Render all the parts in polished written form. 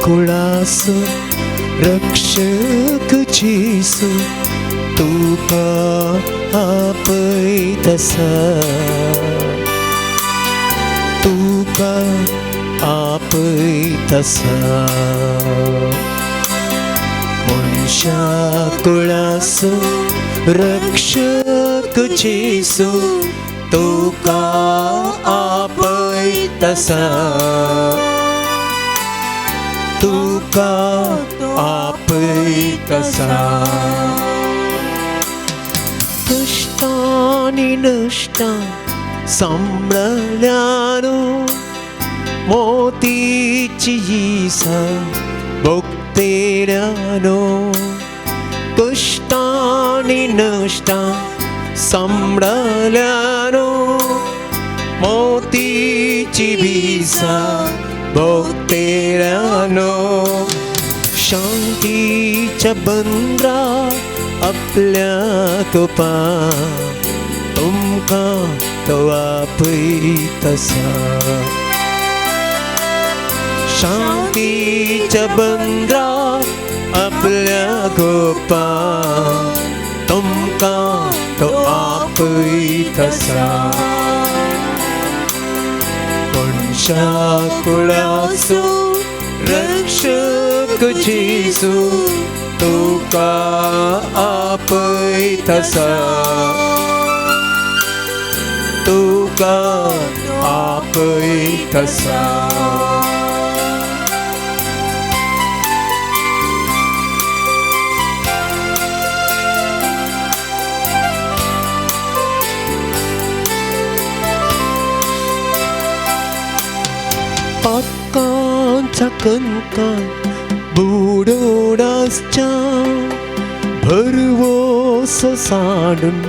कुळास रक्षक जेसू तुका आपयतसा तुका आपयतसा मनशा कुळास रक्षक जेसू तुका आपयतसा तुका आपयतसा कष्टांनी नष्टां सांबाळल्यानो मोतीची यीसा भोगतेल्यानो कष्टांनी नष्टां सांबाळल्यानो मोतीची यीसा भोगतेल्यानो शांतीच्या बंद्रा आपल्या कोपां तुमकां तो आपयतसा शांतीच्या बंद्रा आपल्या कोपां तुमकां तो आपयतसा मनशा कुळाचो रक्षक जेसू तुका आपयतसा तुका आपयतसा पातकांचा कणकां बुडोडासच्या भरवोस सांडून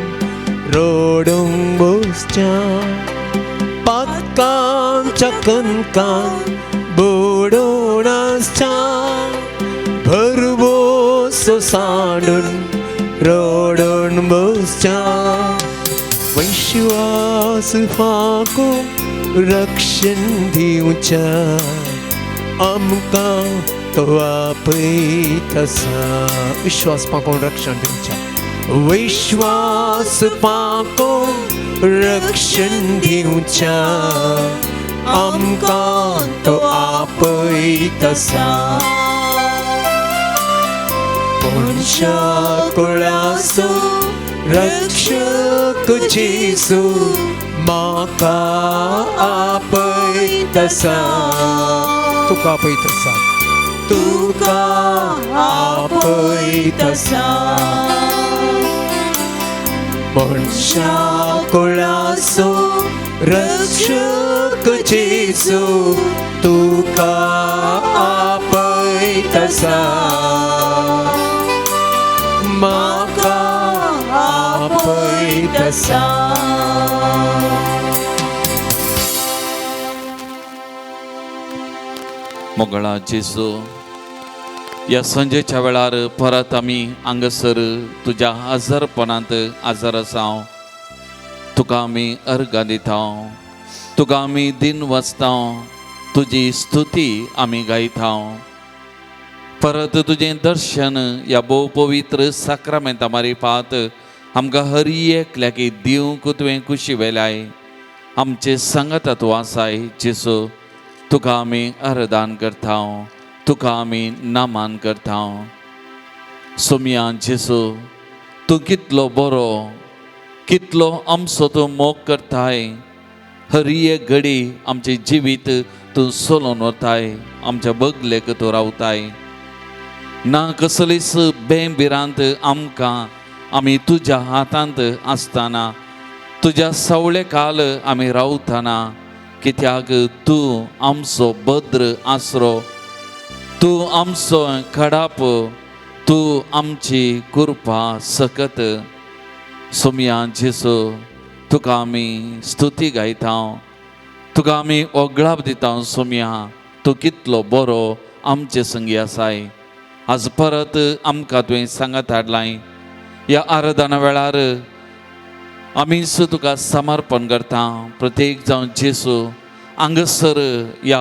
रोडोंग बसच्या पातकांच्या कणकां बुडोडासच्या भरवोस सांडून रोडोन बसच्या विश्वास फाको रक्षण दिवच्या आमकां तो आपयतसा विश्वास पाकोन रक्षण दिवच्या विश्वास पाकोन रक्षण दिवच्या आमकां तो आपयतसा मनशा कुळाचो रक्षक जेसू म्हाका आपयतसा तुका आपयतसा तुका आपयतसा मनशा कुळाचो रक्षक जेसू तुका आपयतसा म्हाका आपयतसा मोगळा जेसू संजेच्या वेळार परत आमी हांगासर तुज्या हजरपणांत हजर आसा तुका आमी अर्घां दिता तुका आमी दिन वचता तुजी स्तुती आमी गायता परत तुजें दर्शन ह्या भोव पवित्र साक्रामेंता मारिफात आमकां हर एकल्याक दिवंक तुवें खुशी वेल्याय आमचे संगत तूं आसाय जेसू तुका आमी अर्दान करता तुका आमी नामान करता सोम्या जेसू तूं कितलो बरो कितलो आमचो तूं मोग करताय हर एक घडी आमचें जिवीत तूं सोलोन वताय आमच्या बगलेक तूं रावताय ना कसलीच बेबिरांत आमकां आमी तुज्या हातांत आसतना तुज्या सवळे काल आमी रावतना कित्याक तूं आमचो भद्र आसरो तूं आमचो खडाप तूं आमची कृपा सकत सोम्या जेसू तुका आमी स्तुती गायता तुका आमी ओगळाप दिता सोम्या तूं कितलो बरो आमचे संगी आसाय आज परत आमकां तुवें सांगत हाडलाय ह्या आराधना वेळार आमी तुका समर्पण करता प्रत्येक जावन जेसू हांगासर ह्या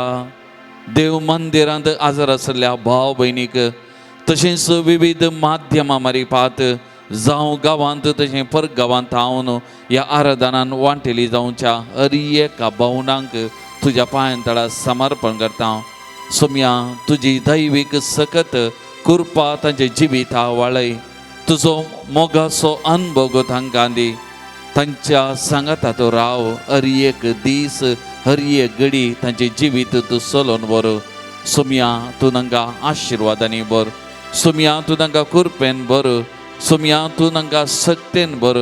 देव मंदिरांत आजर आसल्या भाव भयणीक तशेंच विविध माध्यमां मारिपात जावं गांवांत तशें परगांवांत हांव ह्या आराधनान वांटेली जावच्या हर एका भावनांक तुज्या पांयांतळा समर्पण करता. सोम्या तुजी दैवीक सकत कृपा तांचे जिविता वाळय. तुजो मोगाचो अनुभव तांकां दी. तांच्या सांगाता तो राव. हर एक दीस हर एक घडी तांचे जिवीत तूं चलोवन बर. सोम्या तूं तांकां आशिर्वादांनी बर. सोम्या तूं तांकां कृपेन बर. सोम्या तूं तांकां सक्तेन बर.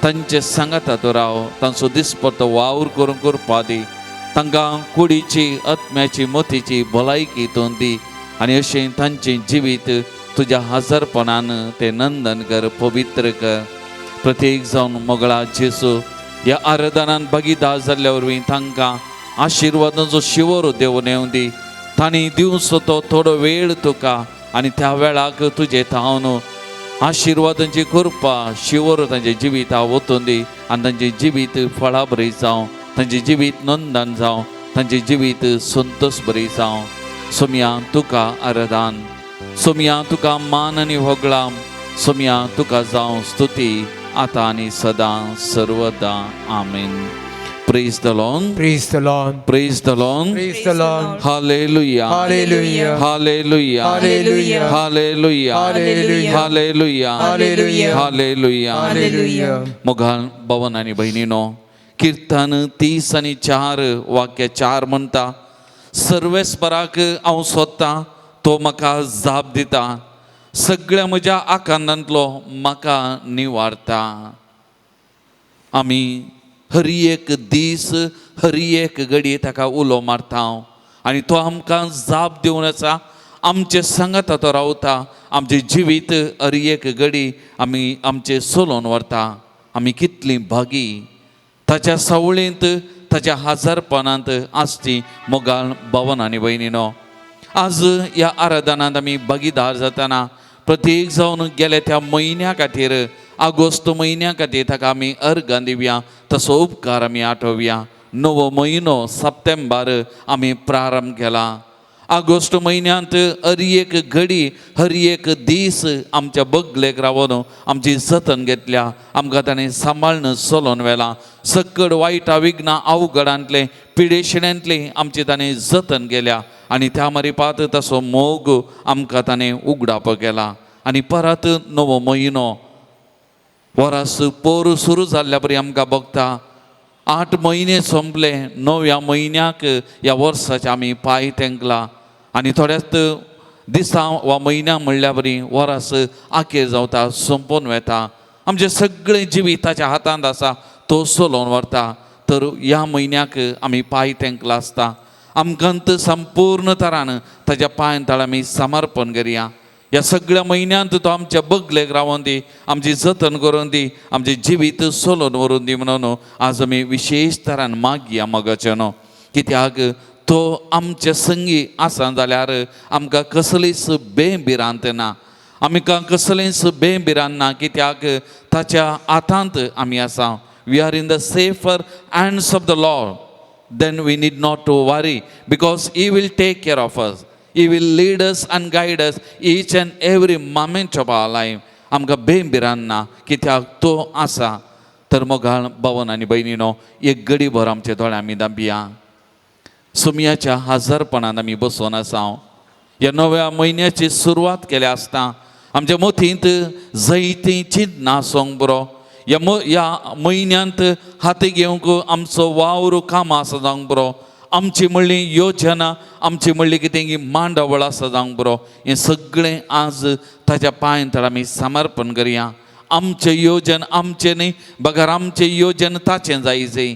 तांचे सांगाता तो राव. तांचो दिसपतो वावर करून करपा दी. तांकां कुडीची आत्म्याची मतीची भलायकी तूं दी. आनी अशें तांचें जिवीत तुज्या हजरपणान ते नंदन कर, पवित्र कर. प्रत्येक जावन मोगळा जेसू ह्या आराधनान भागीदार जाल्ल्या वरवीं तांकां आशिर्वादाचो शिवर देंवन येवं दी. तांणी दिवचो तो थोडो वेळ तुका आनी त्या वेळाक तुजे थावन आशिर्वादांची कृपा शिवर तांचे जिविता वचून दी. आनी तांचें जिवीत फळां बरी जावं. तांचें जिवीत नंदन जावं. तांचें जिवीत संतोश बरी जावं. सोम्या तुका आराधन. सोम्या तुका मान आनी होगळाम. सोम्या तुका जावं स्तुती आतां आनी सदां सर्वदा. आमेन. Praise the Lord. Praise the Lord. Praise the Lord. Praise the Lord. Hallelujah. Hallelujah. Hallelujah. Hallelujah. Hallelujah. Hallelujah. Hallelujah. Hallelujah. Hallelujah. Hallelujah. मोगाळ भवन आनी भयणीनो, कीर्तन 30 आनी 4 वाक्य 4 म्हणटा, सर्वेस्पराक हांव सोदतां, तो म्हाका जाप दिता. सगळ्या म्हज्या आकांतांतलो म्हाका निवारता. आमी हर एक दीस हर एक घडी ताका उलो मारता आनी तो आमकां जाप दिवन आसा. आमचे सांगाता तो रावता. आमचे जिवीत हर एक घडी आमी आमचे चलोवन व्हरता. आमी कितलीं भागी ताच्या सावळेंत ताच्या हजरपणांत आसची. मोगाळ भवन आनी भयणीनो, आज ह्या आराधनांत आमी भागीदार जातना प्रत्येक जावन गेल्या त्या म्हयन्या खातीर, ऑगस्ट म्हयन्या खातीर ताका आमी अर्घां दिवया. तसो उपकार आमी आठोवया. नवो म्हयनो सप्टेंबर आमी प्रारंभ केला. ऑगस्ट म्हयन्यांत हर एक घडी हर एक दीस आमच्या बगलेक रावन आमची जतन घेतल्या. आमकां ताणें सांबाळून चलोवन व्हेला. सकड वायटा विघ्ना अवघडांतले पिडेशण्यांतली आमची ताणें जतन केल्या. आनी त्या मारिपात तसो मोग आमकां ताणें उगडाप केला. आनी परत नवो म्हयनो वरास पोर सुरू जाल्ल्या परी आमकां बगता. 8 म्हयने सोंपले. 9व्या म्हयन्याक ह्या वर्साचे आमी पांय तेंकला. आनी थोड्याच दिसां वा म्हयन्या म्हणल्या बरी वरास आखेर जावता, संपोवन वेता. आमचें सगळें जिविताच्या हातांत आसा, तो चलोवन व्हरता. तर ह्या म्हयन्याक आमी पांय तेंकला आसता. आमकांत संपूर्ण तरान ताच्या पांय तळ आमी समर्पण करया. ह्या सगळ्या म्हयन्यांत तो आमच्या बगलेक रावोन दी, आमची जतन करून दी, आमचें जिवीत चलोवन व्हरून दी म्हणून आज आमी विशेश तरान मागया मोगाचे न्हू. कित्याक तो आमचे संगी आसा जाल्यार आमकां कसलीच बेबिरांत ना. आमकां कसलेंच बेबिरांत ना. कित्याक ताच्या हातांत आमी आसा. We are in the safer hands of the Lord. then we need not to worry because he will take care of us. He will lead us and guide us each and every moment of our life. आमकां बेबिरान ना. कित्याक तो आसा. तर मोगाळ भवन आनी भयणीनो, एक घडी भर आमचे दोळे आमी दांबिया. सोम्याच्या हजरपणान आमी बसून आसा. ह्या नव्या म्हयन्याची सुरवात केल्या आसता आमच्या मतींत जायतीं चिंतनां आसूंक बरो. ह्या म्हयन्यांत हाती घेवंक आमचो वावर काम आसा जावंक बरो. आमची म्हणली योजना, आमची म्हणली कितें मांडावळ आसा जावंक बरो. हें सगळें आज ताच्या पांय तळ आमी समर्पण करया. आमचें योजन आमचें न्ही, बगर आमचें योजन ताचें जायचें.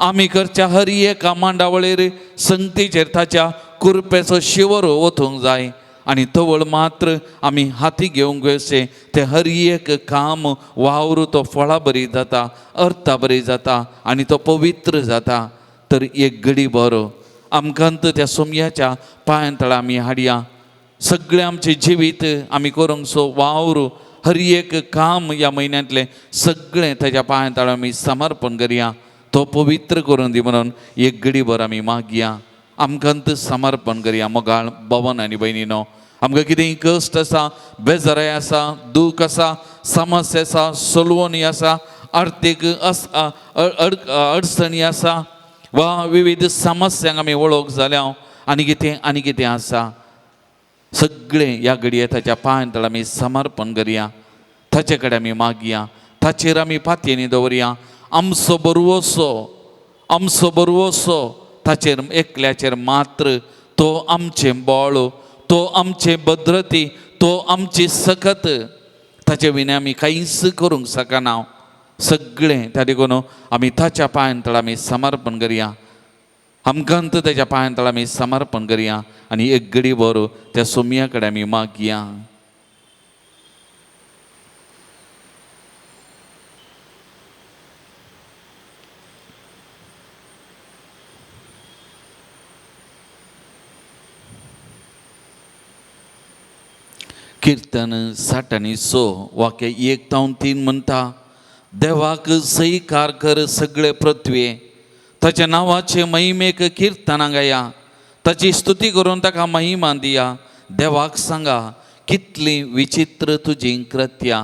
आमी करच्या हर एका मांडावळेर संगतीचेर ताच्या कृपेचो शिवर वचूंक जाय. आनी तवळ मात्र आमी हाती घेवंक वयचे तें हर एक काम वावर तो फळां बरी जाता, अर्था बरी जाता आनी तो पवित्र जाता. तर एक घडी बरो आमकांत त्या सोम्याच्या पांय तळ आमी हाडया. सगळें आमचें जिवीत आमी करूंक सो वावर हर एक काम ह्या म्हयन्यांतलें सगळें ताच्या पांय तळ आमी समर्पण करया. तो पवित्र करून दी म्हणून एक घडी भर आमी मागया. आमकांत समर्पण करया. मोगाळ भवन आनी भयणीनो, आमकां कितेंय कश्ट आसा, बेजाराय आसा, दूख आसा, समस्या आसा, सोलवणी आसा, आर्थीक अडचणी आसा, वा विविध समस्यांक आमी वळख जाल्या, आनी कितें आसा, सगळें ह्या घडये ताच्या पांय तळ आमी समर्पण करया. ताचे कडेन आमी मागया, ताचेर आमी पातयेनी दवरया. आमचो बरवोसो ताचेर एकल्याचेर मात्र. तो आमचें बळ, तो आमचे भद्रती, तो आमची सकत. ताचे विना आमी कांयच करूंक शकना. सगळें त्या देखून आमी ताच्या पांय तळ आमी समर्पण करया. आमकांत ताच्या पांय तळ आमी समर्पण करया. आनी एक घडी भर त्या सोमया कडेन आमी मागया. कीर्तन 60 वाक्य 1-3 म्हणटा, देवाक सईकार कर सगळे पृथ्वे, ताच्या नांवाचे महिमेक कीर्तनां गाया, ताची स्तुती करून ताका महिमा दिया. देवाक सांगा कितली विचित्र तुजी कृत्या.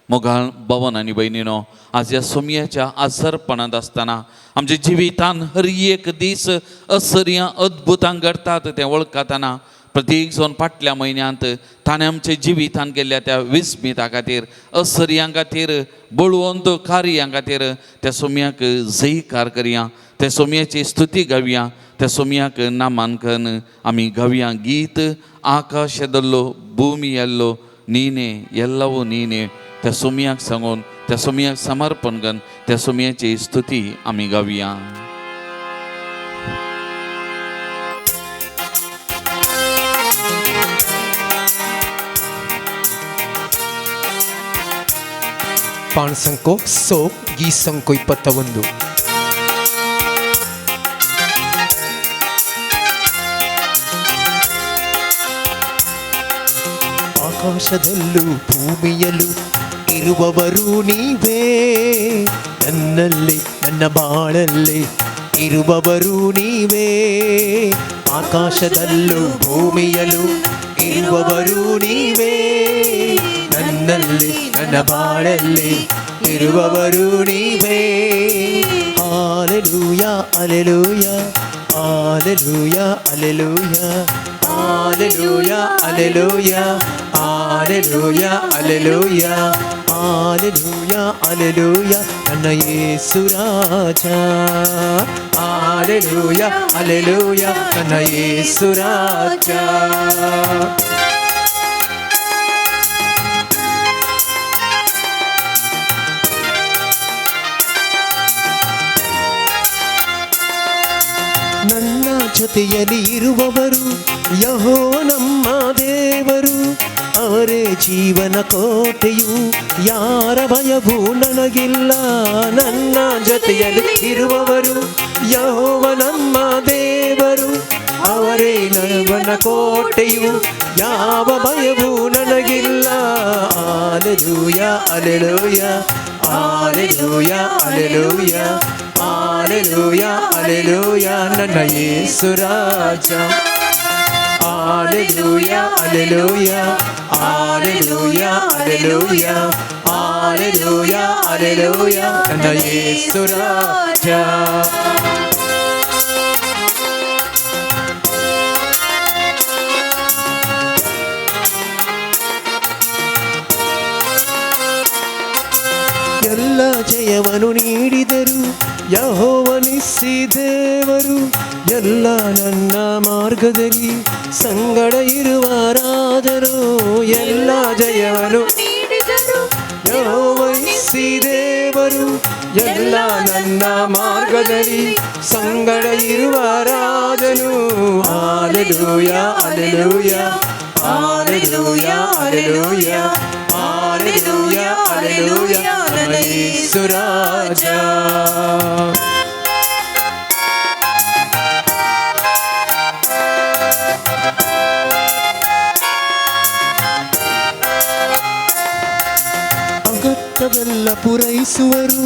मोगाळ भवन आनी भयणीनो, आज ह्या सोमयाच्या आसरपणांत आसतना आमच्या जिवितान हर एक दीस असर्यां अद्भुतां घडटात तें वळखतना प्रत्येक जण फाटल्या म्हयन्यांत ताणें आमच्या जिवितान केल्ल्या त्या विस्मिता खातीर, असर्यां खातीर, बळवंत कार्यां खातीर त्या सोमयाक जयकार करया. त्या सोमयाची स्तुती गावया. त्या सोमयाक नामांकन आमी गावया. गीत आकाशदल्लो भूमी येल्लो नीने ಎಲ್ಲವೂ ನೀನೆ. त्या सोमयाक सांगून, त्या सोमयाक समर्पण करून त्या सोमयाची स्तुती आमी गावया. ಪಾನ್ ಸಂಕೋ ಸೋಕ್ ಗೀ ಸಂಕೋ 21. ಆಕಾಶದಲ್ಲೂ ಭೂಮಿಯಲ್ಲೂ ಇರುವವರು ನೀವೇ, ನನ್ನಲ್ಲಿ ನನ್ನ ಬಾಳಲ್ಲಿ ಇರುವವರು ನೀವೇ. ಆಕಾಶದಲ್ಲೂ ಭೂಮಿಯಲ್ಲೂ ಇರುವವರು ನೀವೇ, ನನ್ನಲ್ಲಿ ನನ್ನ ಬಾಳಲ್ಲಿ ಇರುವವರು ನೀವೇ. ಹಾಲೆಲೂಯಾ ಅಲೆಲೂಯಾ, ಹಾಲೆಲೂಯಾ ಅಲೆಲೂಯಾ, ಹಾಲೆಲೂಯಾ ಅಲೆಲೂಯಾ, ಹಾಲೆಲೂಯಾ ಅಲೆಲೂಯಾ, ಹಾಲೆಲೂಯಾ ಅಲೆಲೂಯಾ ನನ್ನ ಯೇಸು ರಾಜ. ಹಾಲೆಲೂಯಾ ಅಲೆಲೂಯಾ ನನ್ನ ಯೇಸು ರಾಜ. ನನ್ನ ಜೊತೆಯಲ್ಲಿ ಇರುವವರು ಯೆಹೋವ ನಮ್ಮ ದೇವರು, ಅವರೇ ಜೀವನ ಕೋಟೆಯು, ಯಾರ ಭಯವೂ ನನಗಿಲ್ಲ. ನನ್ನ ಜೊತೆಯಲ್ಲಿ ಇರುವವರು ಯೆಹೋವ ನಮ್ಮ ದೇವರು, ಅವರೇ ಜೀವನ ಕೋಟೆಯು, ಯಾವ ಭಯವೂ ನನಗಿಲ್ಲ. ಹಾಲೆಲೂಯಾ ಅಲೆಲೂಯಾ, ಹಾಲೆಲೂಯಾ ಅಲೆಲೂಯಾ, ಹಾಲೆಲೂಯಾ ಅಲೆಲೂಯಾ ನನ್ನ ಯೇಸು ರಾಜ. ಹಾಲೆಲೂಯಾ ಅಲೆಲೂಯಾ, ಹಾಲೆಲೂಯಾ ಅಲೆಲೂಯಾ, ಹಾಲೆಲೂಯಾ ಅಲೆಲೂಯಾ ನನ್ನ ಯೇಸು ರಾಜ. ಎಲ್ಲ ಜಯವನ್ನು ನೀಡಿದರು ಯೆಹೋವನಿಸಿ ದೇವರು, ಎಲ್ಲ ನನ್ನ ಮಾರ್ಗದಲ್ಲಿ ಸಂಗಡ ಇರುವ ರಾಜರು. ಎಲ್ಲ ಜಯವನ್ನು ನೀಡಿದರು ಯೆಹೋವನಿಸಿ ದೇವರು, ಎಲ್ಲ ನನ್ನ ಮಾರ್ಗದಲ್ಲಿ ಸಂಗಡ ಇರುವ ರಾಜನು. ಹಾಲೆಲೂಯಾ ಅಲೆಲೂಯಾ, ಹಾಲೆಲೂಯಾ ಅಲೆಲೂಯಾ, ಹಾಲೆಲೂಯಾ ಅಲೆಲೂಯಾ ನನ್ನ ಯೇಸು ರಾಜ. ಅಗತ್ಯವೆಲ್ಲ ಪೂರೈಸುವರು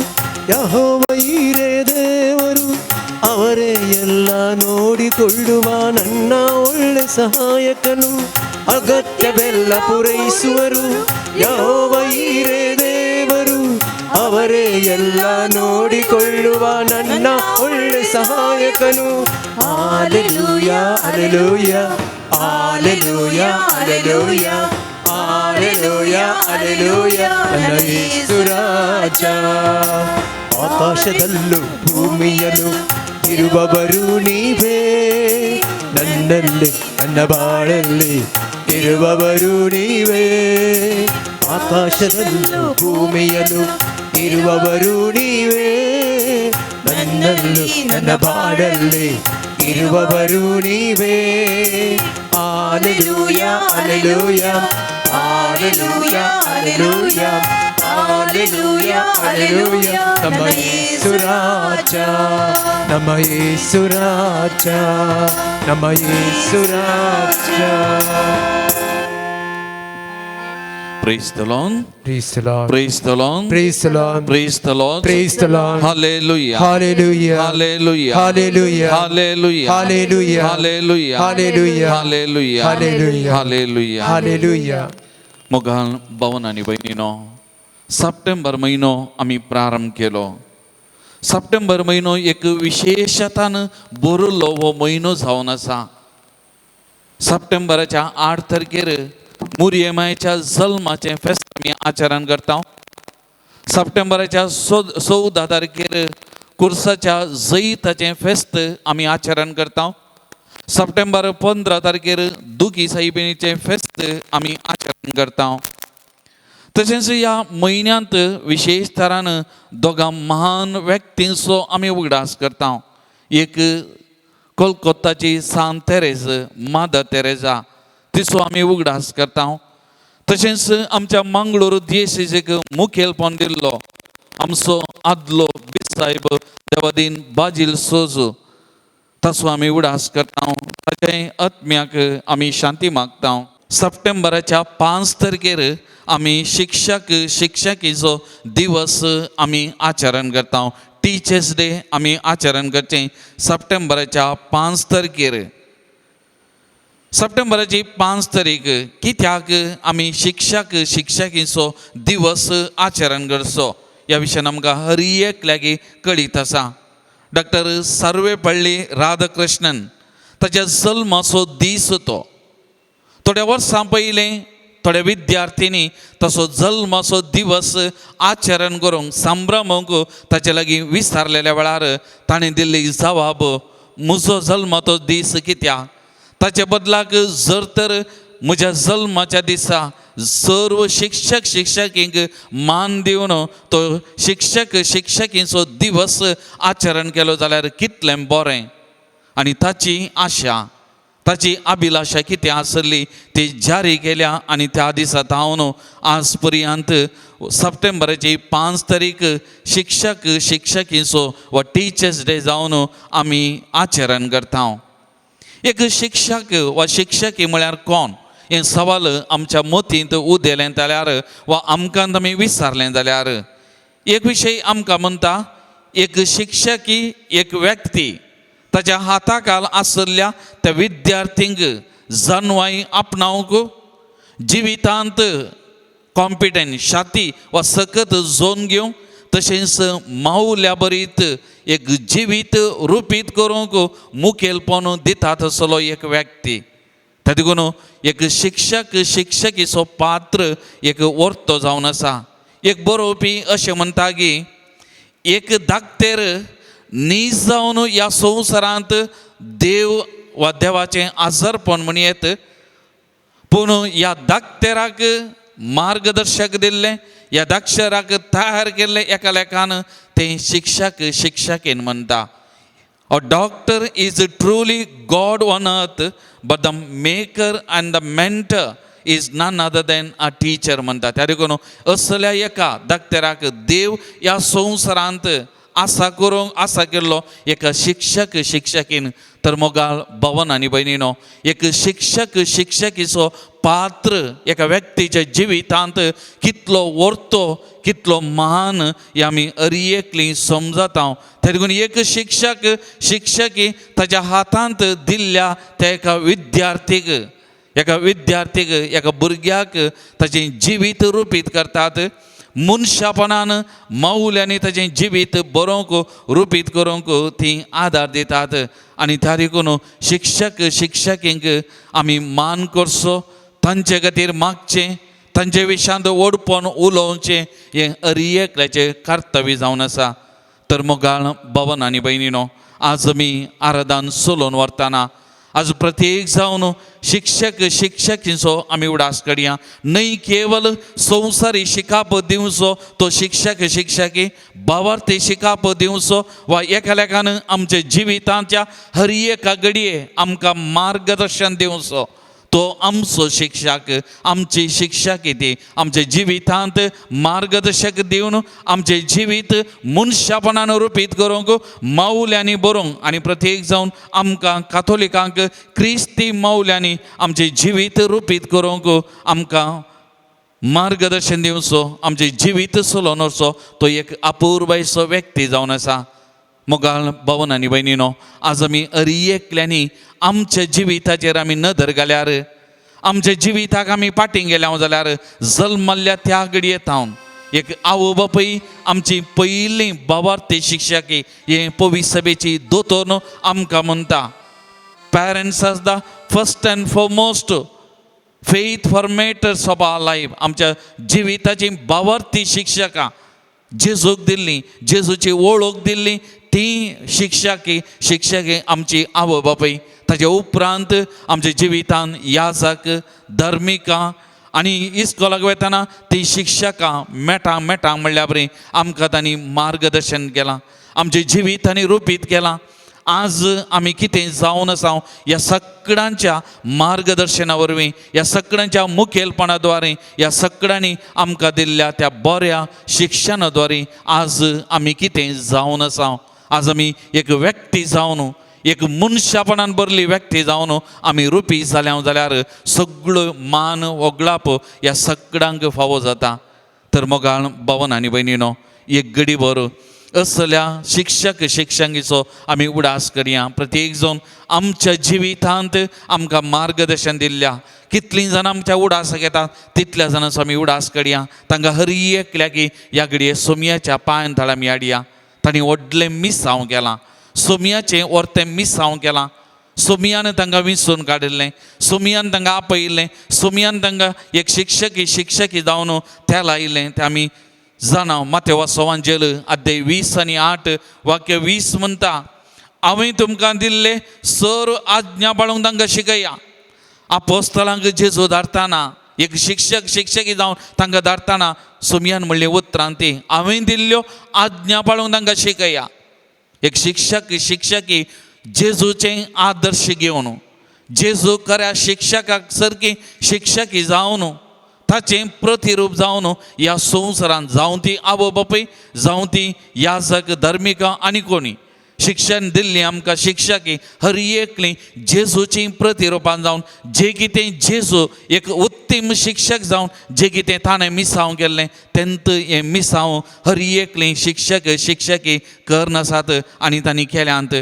ಯೆಹೋವ ಈರೇ ದೇವರು, ಅವರೇ ಎಲ್ಲ ನೋಡಿ ನೋಡಿಕೊಳ್ಳುವ ನನ್ನ ಒಳ್ಳೆ ಸಹಾಯಕನು, ಅಗತ್ಯವೆಲ್ಲ ಪೂರೈಸುವರು ಯೆಹೋವ ಈರೇ ದೇವರು, ಅವರೇ ಎಲ್ಲ ನೋಡಿಕೊಳ್ಳುವ ನನ್ನ ಒಳ್ಳೆ ಸಹಾಯಕನು. ಹಾಲೆಲೂಯಾ ಹಾಲೆಲೂಯಾ ಹಾಲೆಲೂಯಾ ಹಾಲೆಲೂಯಾ ಹಾಲೆಲೂಯಾ ಹಾಲೆಲೂಯಾ ನನ್ನ ಯೇಸು ರಾಜ. ಆಕಾಶದಲ್ಲೂ ಭೂಮಿಯಲ್ಲೂ ಇರುವವರು ನೀವೇ, ನನ್ನಲ್ಲಿ ನನ್ನ ಬಾಳಲ್ಲಿ ಇರುವವರು ನೀವೇ. ಆಕಾಶದಲ್ಲೂ ಭೂಮಿಯಲ್ಲೂ ಇರುವವರು ನೀವೇ, ನನ್ನಲ್ಲೂ ನನ್ನ ಬಾಳಲ್ಲಿ ಇರುವವರು ನೀವೇ. ಹಾಲೆಲೂಯಾ ಹಾಲೆಲೂಯಾ ಹಾಲೆಲೂಯಾ ಹಾಲೆಲೂಯಾ ಹಾಲೆಲೂಯಾ ಹಾಲೆಲೂಯಾ ನಮ್ಮ ಯೇಸು ರಾಜ, ನಮ್ಮ ಯೇಸು ರಾಜ, ನಮ್ಮ ಯೇಸು ರಾಜ. Praise the Lord. Praise the Lord. Praise the Lord. Praise the Lord. Praise the Lord. Praise the Lord. Hallelujah. Hallelujah. Hallelujah. Hallelujah. Hallelujah. Hallelujah. Hallelujah. Hallelujah. Hallelujah. Hallelujah. Hallelujah. Hallelujah. मोगाल भावन आणि बहिणीनो, September महिनो आम्ही प्रारंभ केलो. September महिनो एक विशेषतान बरलो हो महिनो जावन आसा. सप्टेंबराच्या 8 तारखेर मुर्यमाच्या जल्माचे फेस्त आमी आचरण करता. सप्टेंबराच्या 14 तारखेर कुर्साच्या जैताचे फेस्त आमी आचरण करता. सप्टेंबर 15 तारखेर दुखी साहिबीचे फेस्त आमी आचरण करता. तशेंच ह्या म्हयन्यांत विशेष तरान दोगां महान व्यक्तींचो आमी उगडास करता. एक कोलकाताची सांत तेरेज, मादर तेरेजा, तिचो आमी उगडास करता. तशेंच आमच्या मंगळूर दियेसीसेक मुखेलपण दिल्लो आमचो आदलो बिसायब देवादीन बाजील सोजो, ताचो आमी उगडास करता. ताचे आत्म्याक आमी शांती मागता. सप्टेंबराच्या 5 तारखेर आमी शिक्षकीचो दिवस आमी आचरण करता. टीचर्स डे आमी आचरण करचें सप्टेंबराच्या 5 तारखेर. सप्टेंबराची 5 तारीख कित्याक आमी शिक्षकीचो दिवस आचरण करचो ह्या विशयान आमकां हर एकल्याक कळीत आसा. डॉक्टर सर्वेपल्ली राधाकृष्णन ताच्या जल्माचो दीस तो. थोड्या वर्सां पयलीं थोड्या विद्यार्थ्यांनी तसो जल्माचो दिवस आचरण करूंक संभ्रमूंक ताचे लागीं विचारलेल्या वेळार ताणें दिल्ली जबाब, म्हजो जल्माचो दीस कित्याक? ताचे बदलाक जर तर म्हज्या जल्माच्या दिसा सर्व शिक्षकींक मान दिवन तो शिक्षकीचो दिवस आचरण केलो जाल्यार कितलें बरें. आनी ताची आशा, ताची अभिलाषा कितें आसली ती जारी केल्या. आनी त्या दिसा हांव आज पर्यंत सप्टेंबराची 5 तारीख शिक्षकीचो वा टीचर्स डे जावन आमी आचरण करता. एक शिक्षक वा शिक्षकी म्हळ्यार कोण हें सवाल आमच्या मतींत उदेलें जाल्यार वा आमकां आमी विचारलें जाल्यार एक विशय आमकां म्हणटा, एक शिक्षकी एक व्यक्ती ताच्या हाताखाल आसल्या त्या विद्यार्थींक जानवाई आपणावंक जिवितांत कॉम्पिटंट शाती वा सकत जोन घेवंक तशेंच माऊल्या बरीत एक जिवीत रुपीत करूंक मुखेलपण दितात असलो एक व्यक्ती. तातूंत एक शिक्षकीचो पात्र एक वर्तो जावन आसा. एक बरोवपी अशें म्हणटा की एक धाकटेर नीज जावन ह्या संवसारांत देव वा देवाचें आजारपण म्हण येत, पूण ह्या धाकटेराक मार्गदर्शक दिल्लें, ह्या धाकटेराक तयार केल्लें एका लेखान तें शिक्षकीन म्हणटा. A doctor is truly God on earth, but the maker and the mentor is none other than a teacher म्हणटा. त्या देखून असल्या एका धाकटेराक देव ह्या संवसारांत आसा केल्लो एका शिक्षकीन तर मोगाळ भवन आनी भयणीनो, एक शिक्षकीचो पात्र एका व्यक्तीच्या जिवितांत कितलो व्हरतो, कितलो महान हे आमी अरियेकली समजता. त्या देखून एक शिक्षकी ताच्या हातांत दिल्ल्या त्या एका विद्यार्थीक, एका भुरग्याक ताचें जिवीत रुपीत करतात. मनशापणान मौल्यांनी ताचें जिवीत बरोवंक रुपीत करूंक ती आदार दितात. आनी त्या देखून शिक्षकींक आमी मान करचो, तांचे खातीर मागचें, तांचे विशांत ओडपण उलोवचें हें अरियेकल्याचें कर्तव्य जावन आसा. तर मोगाळ भवन आनी भयणीनो, आज आमी आराधन चलोवन व्हरतना आज प्रत्येक जावन शिक्षकीचो आमी उडास काडया. न्हय केवल संवसारी शिकाप दिवचो तो शिक्षकी, भावार्थी शिकाप दिवचो, वा एकालेकान आमच्या जिवितांच्या हर एका घडये आमकां मार्गदर्शन दिवचो. तो आमचो शिक्षक, आमची शिक्षक ती आमच्या जिवितांत मार्गदर्शक दिवन आमचे जिवीत मनशापणान रुपीत करूंक, मौल्यांनी बरोवंक, आनी प्रत्येक जावन आमकां काथोलिकांक क्रिस्ती मौल्यांनी आमचे जिवीत रुपीत करूंक आमकां मार्गदर्शन दिवचो, आमचे जिवीत चलोवन वचो तो एक अपूर्वयसो व्यक्ती जावन आसा. मोगाळ भवन आनी भयणीनो, आज आमी अरियेकल्यांनी आमच्या जिविताचेर आमी नदर घाल्यार, आमच्या जिविताक आमी फाटीं गेल्या जाल्यार जल्मल्ल्या त्या घडयेंत एक आवय बापूय आमची पयली भावार्थी शिक्षकी हे पवित्र सभेची दोतोर आमकां म्हणटा. Parents are the first and foremost faith formators of our life. आमच्या जिविताची भावार्थी शिक्षकां जेजूक दिल्ली, जेजूची वळख दिल्ली ती शिक्षकी आमची आवय बापूय. ताचे उपरांत आमच्या जिवितांत याजक, धर्मिका आनी इस्कॉलाक वयतना ती शिक्षकां मेटां म्हणल्या बरें आमकां तांणी मार्गदर्शन केलां, आमचे जिवितांनी रुपीत केलां. आज आमी कितें जावन आसा ह्या सगळ्यांच्या मार्गदर्शना वरवीं, ह्या सगळ्यांच्या मुखेलपणा द्वारे, ह्या सगळ्यांनी आमकां दिल्ल्या त्या बऱ्या शिक्षणा द्वारे आज आमी कितें जावन आसा. आज आमी एक व्यक्ती जावन, एक मनशापणान भरली व्यक्ती जावन आमी रुपी जाल्या जाल्यार सगळो मान वगळाप ह्या सगळ्यांक फावो जाता. तर मोगाळ भवन आनी भयणीनो, एक घडीभर असल्या शिक्षकीचो आमी उडास करया. प्रत्येक जावन आमच्या जिवितांत आमकां मार्गदर्शन दिल्ल्या कितलीं जाणां आमच्या उडासाक येतात तितल्या जाणांचो आमी उडास काडया. तांकां हर एकल्याक ह्या घडये सोमयाच्या पांयां तळ आमी हाडया. तांणी व्हडलें मिसांव केलां, सोमयाचें व्हरतें मिसांव केलां. सोमयान तांकां विंचून काडिल्लें, सोमयान तांकां आपयिल्लें, सोमयान तांकां एक शिक्षकी जावन त्या लायिल्लें तें आमी जाणा. माथेव वाचोवांचेर अध्याय 20 आनी 8 वाक्य 20 म्हणटा, हांवें तुमकां दिल्ले सर आज्ञा पाळूंक तांकां शिकया. आपोस्तलांक जेजू धाडटाना, एक शिक्षकी जावन तांकां धाडटाना सोमयान म्हणलें उतरां ती, हांवें दिल्ल्यो आज्ञा पाळूंक तांकां शिकया. एक शिक्षकी जेजूचें आदर्श घेवन, जेजू खऱ्या शिक्षकाक सारकी शिक्षकी जावन ताचें प्रतिरूप जावन ह्या संवसारांत जावं ती आवय बापूय, जावं ती याजक, धर्मिका आनी कोणी शिक्षण दिल्ली आमकां शिक्षकी हर एकली जेजूची प्रतिरुपां जावन जे कितें जेजू एक उत्तम शिक्षक जावन जे कितें ताणें मिसांव केल्लें तेंत हें मिसांव हर एकली शिक्षकी करनासात आनी तांणी केल्यांत.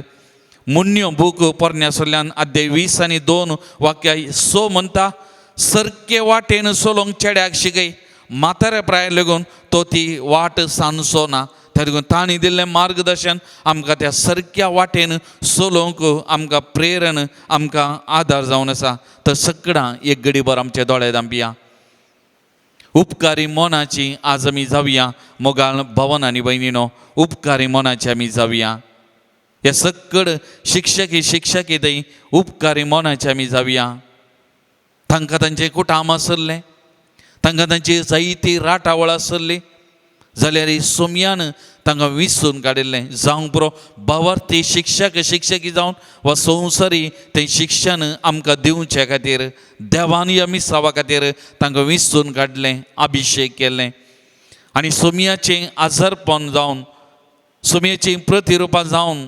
मुन्यो बूक पोरन्यासोल्ल्यान अध्याय 20 आनी 2 वाक्य 6 म्हणटा, सरके वाटेन चलोवंक चेड्याक शिकय, म्हाताऱ्या प्रायाक लागून तो ती वाट सांडचो ना. त्या देखून तांणी दिल्लें मार्गदर्शन आमकां त्या सारक्या वाटेन चलोवंक आमकां प्रेरण, आमकां आदार जावन आसा. तर सगळां एक घडीभर आमचे दोळे धांपया. उपकारी मोनाची आज आमी जावया. मोगाळ भवन आनी भयणीनो, उपकारी मोनाची आमी जावया. हे सगळ शिक्षकी थंय उपकारी मोनाचे आमी जावया. तांकां तांचें कुटाम आसलें, तांकां तांची जायती राटावळ आसली जाल्यार सोमयान तांकां विंचून काडिल्लें. जावं पुरो भावार्थी शिक्षकी जावन वा संवसारी तें शिक्षण आमकां दिवचे खातीर देवान ह्या मिसावा खातीर तांकां विंचून काडलें, अभिशेक केलें. आनी सोमयाचें आजारपण जावन, सोमयाचीं प्रतिरुपां जावन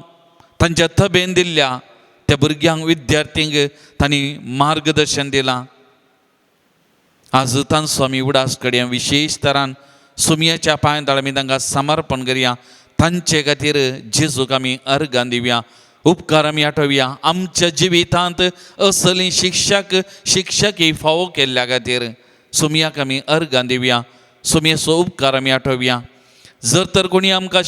तांच्या थबेन दिल्ल्या त्या भुरग्यांक विद्यार्थ्यांक तांणी मार्गदर्शन दिलां. आज तां स्वामी उडास कडेन विशेश तरान सुमयाच्या पांयां आमी तांकां समर्पण करया. तांचे खातीर जेजूक आमी अर्गां दिवया, उपकार आमी आठवया. आमच्या जिवितांत असली शिक्षक फावो केल्ल्या खातीर सुमयाक आमी अर्गां दिवया. सुमयेचो उपकार आमी आठवया. जर तर कोणी आमकां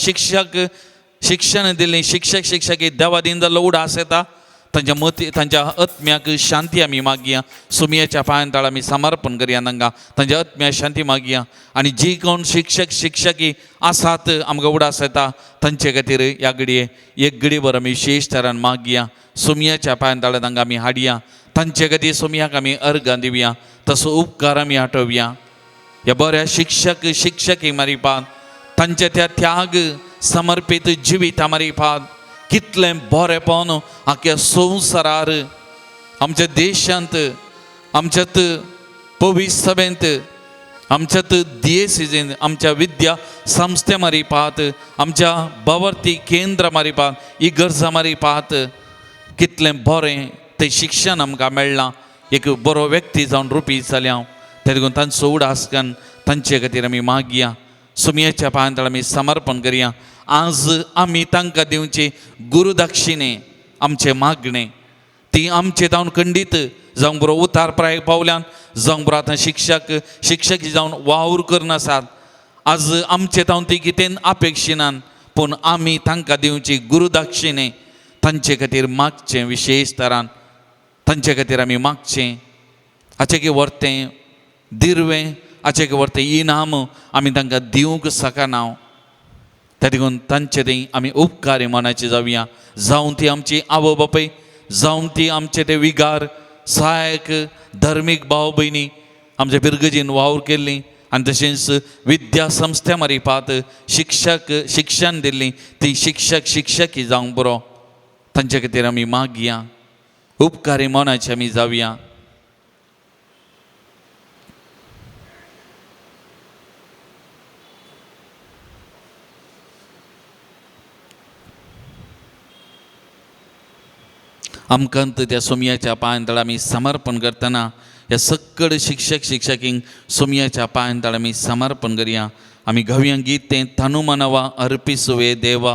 शिक्षण दिल्लें शिक्षकी देवा दिन जाल्लो उडास येता, तांच्या आत्म्याक शांती आमी मागया. सुमयाच्या पांयां आमी समर्पण करया तांकां, तांच्या आत्म्याक शांती मागया. आनी जी कोण शिक्षकी आसात आमकां उडास येता तांचे खातीर ह्या घडये एक घडीभर आमी विशेश तरान मागया. सुमयाच्या पांयां तांकां आमी हाडया. तांचे खातीर सुमयाक आमी अर्गां दिवया. तसो उपकार आमी आठवया. ह्या बऱ्या शिक्षकी मारिपात तांचे त्या त्याग समर्पित जिविता मारिपात कितलें बरेंपण आख्या संवसारार, आमच्या देशांत, आमच्यात पवित्र सभेंत, आमच्यात दियेसीजेंत, आमच्या विद्या संस्थे मारिपात, आमच्या बावर्ती केंद्र मारिपात, इगर्जा मारिपात कितलें बरें तें शिक्षण आमकां मेळ्ळां. एक बरो व्यक्ती जावन रुपी जाल्या. ते देखून तांचो उडास करून तांचे खातीर आमी मागया. सुमयाच्या पांयां आमी समर्पण करया. आज आमी तांकां दिवचे गुरुदक्षिणे आमचे मागणे ती आमचे जावन खंडीत जावंक बरो उतार प्राय पावल्यान, जावंक बरो आतां शिक्षकी जावन वावर करनासात. आज आमचे जावन ती कितें अपेक्षिनान, पूण आमी तांकां दिवची गुरुदक्षिणे तांचे खातीर मागचें विशेश तरान. तांचे खातीर आमी मागचें. हाचें की व्हरतें दिर्वें, हाचें की व्हरतें इनाम आमी तांकां दिवंक शकना. त्या देखून तांचे थंय आमी उपकारी मनाची जावया. जावं ती आमची आवय बापूय, जावं ती आमचे ते विगार सहायक धर्मीक भाव भयणी आमच्या पिरगजीन वावर केल्लीं, आनी तशेंच विद्या संस्थे मारिपात शिक्षण दिल्लीं ती शिक्षकी जावंक बरो तांचे खातीर आमी मागया. उपकारी मनाची आमी जावया. आमकांत त्या सुमयाच्या पांयां आमी समर्पण करतना ह्या सकड शिक्षकींक सुमयाच्या पांयां आमी समर्पण करया. आमी घव्यां गीत तें तनु मनवा अर्पिसुवे देवा,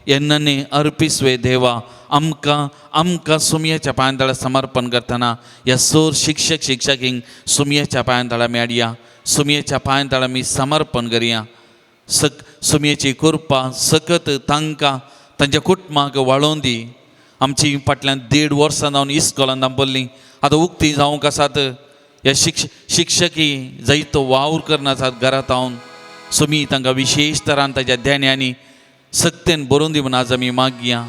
एन्नने अर्पिसुवे देवा. आमकां सुमयाच्या पांयां समर्पण करतना ह्या सोर शिक्षकींक सुमयाच्या पांयां आमी हाडया. सुमयाच्या पांयां आमी समर्पण करया. सुमयेची कृपा सकत तांकां तांच्या कुटुंबाक वाळोवन दी. आमची फाटल्यान 1.5 वर्सां जावन इस्कॉलान दांपल्लीं आतां उक्ती जावंक आसात. ह्या शिक्षकी जायतो वावर करनासात घरांत रावन. सुमी तांकां विशेश तरान ताच्या ध्यान्यांनी सक्तेन बरोवन दी म्हूण आज आमी मागया.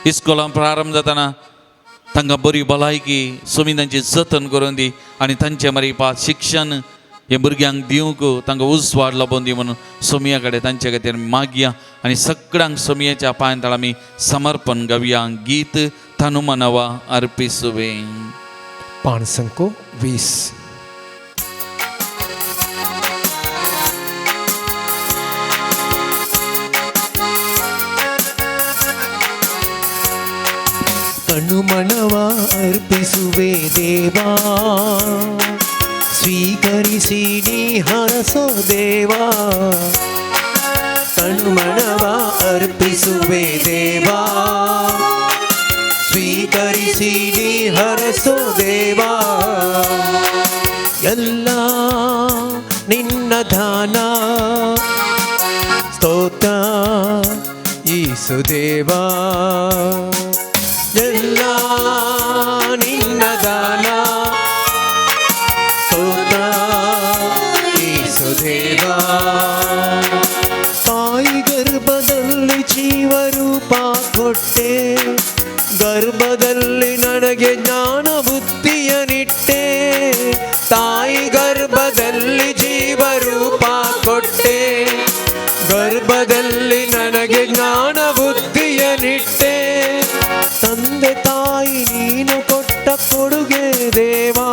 इस्कॉलान प्रारंभ जाताना तांकां बरी भलायकी सुमी तांची जतन करून दी आनी तांचे मारिपात शिक्षण हे भुरग्यांक दिवंक तांकां उजवाड लाबोवन दी म्हणून सुमया कडेन तांचे खातीर मागया. आनी सगळ्यांक सुमयेच्या पांयां आमी समर्पण गावया. गीत तनु मनवा अर्पिसुवे. पान संको 20. तनु मनवा अर्पिसुवे देवा, ಸ್ವೀಕರಿಸಿ ನೀ ಹರಸೋ ದೇವಾ. ತನು ಮನವ ಅರ್ಪಿಸುವೆ ದೇವಾ, ಸ್ವೀಕರಿಸಿ ನೀ ಹರಸೋ ದೇವಾ. ಎಲ್ಲ ನಿನ್ನ ದಾನ ಸ್ತೋತ್ರ ಯೇಸು ದೇವಾ. ಎಲ್ಲ ನಿನ್ನ ದಾನ ದೇವಾ. ತಾಯಿ ಗರ್ಭದಲ್ಲಿ ಜೀವರೂಪ ಕೊಟ್ಟೆ, ಗರ್ಭದಲ್ಲಿ ನನಗೆ ಜ್ಞಾನ ಬುದ್ಧಿಯನಿಟ್ಟೆ. ತಾಯಿ ಗರ್ಭದಲ್ಲಿ ಜೀವರೂಪ ಕೊಟ್ಟೆ, ಗರ್ಭದಲ್ಲಿ ನನಗೆ ಜ್ಞಾನ ಬುದ್ಧಿಯನಿಟ್ಟೆ. ತಂದೆ ತಾಯಿ ನೀನು ಕೊಟ್ಟ ಕೊಡುಗೆ ದೇವಾ,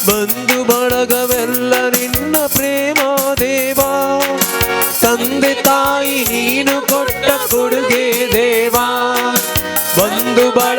ಬಂಧು ಬಳಗವೆಲ್ಲ ನಿನ್ನ ಪ್ರೇಮ ದೇವಾ. ತಂದೆ ತಾಯಿ ನೀನು ಕೊಟ್ಟ ಕೊಡುಗೆ ದೇವಾ, ಬಂಧು ಬಳ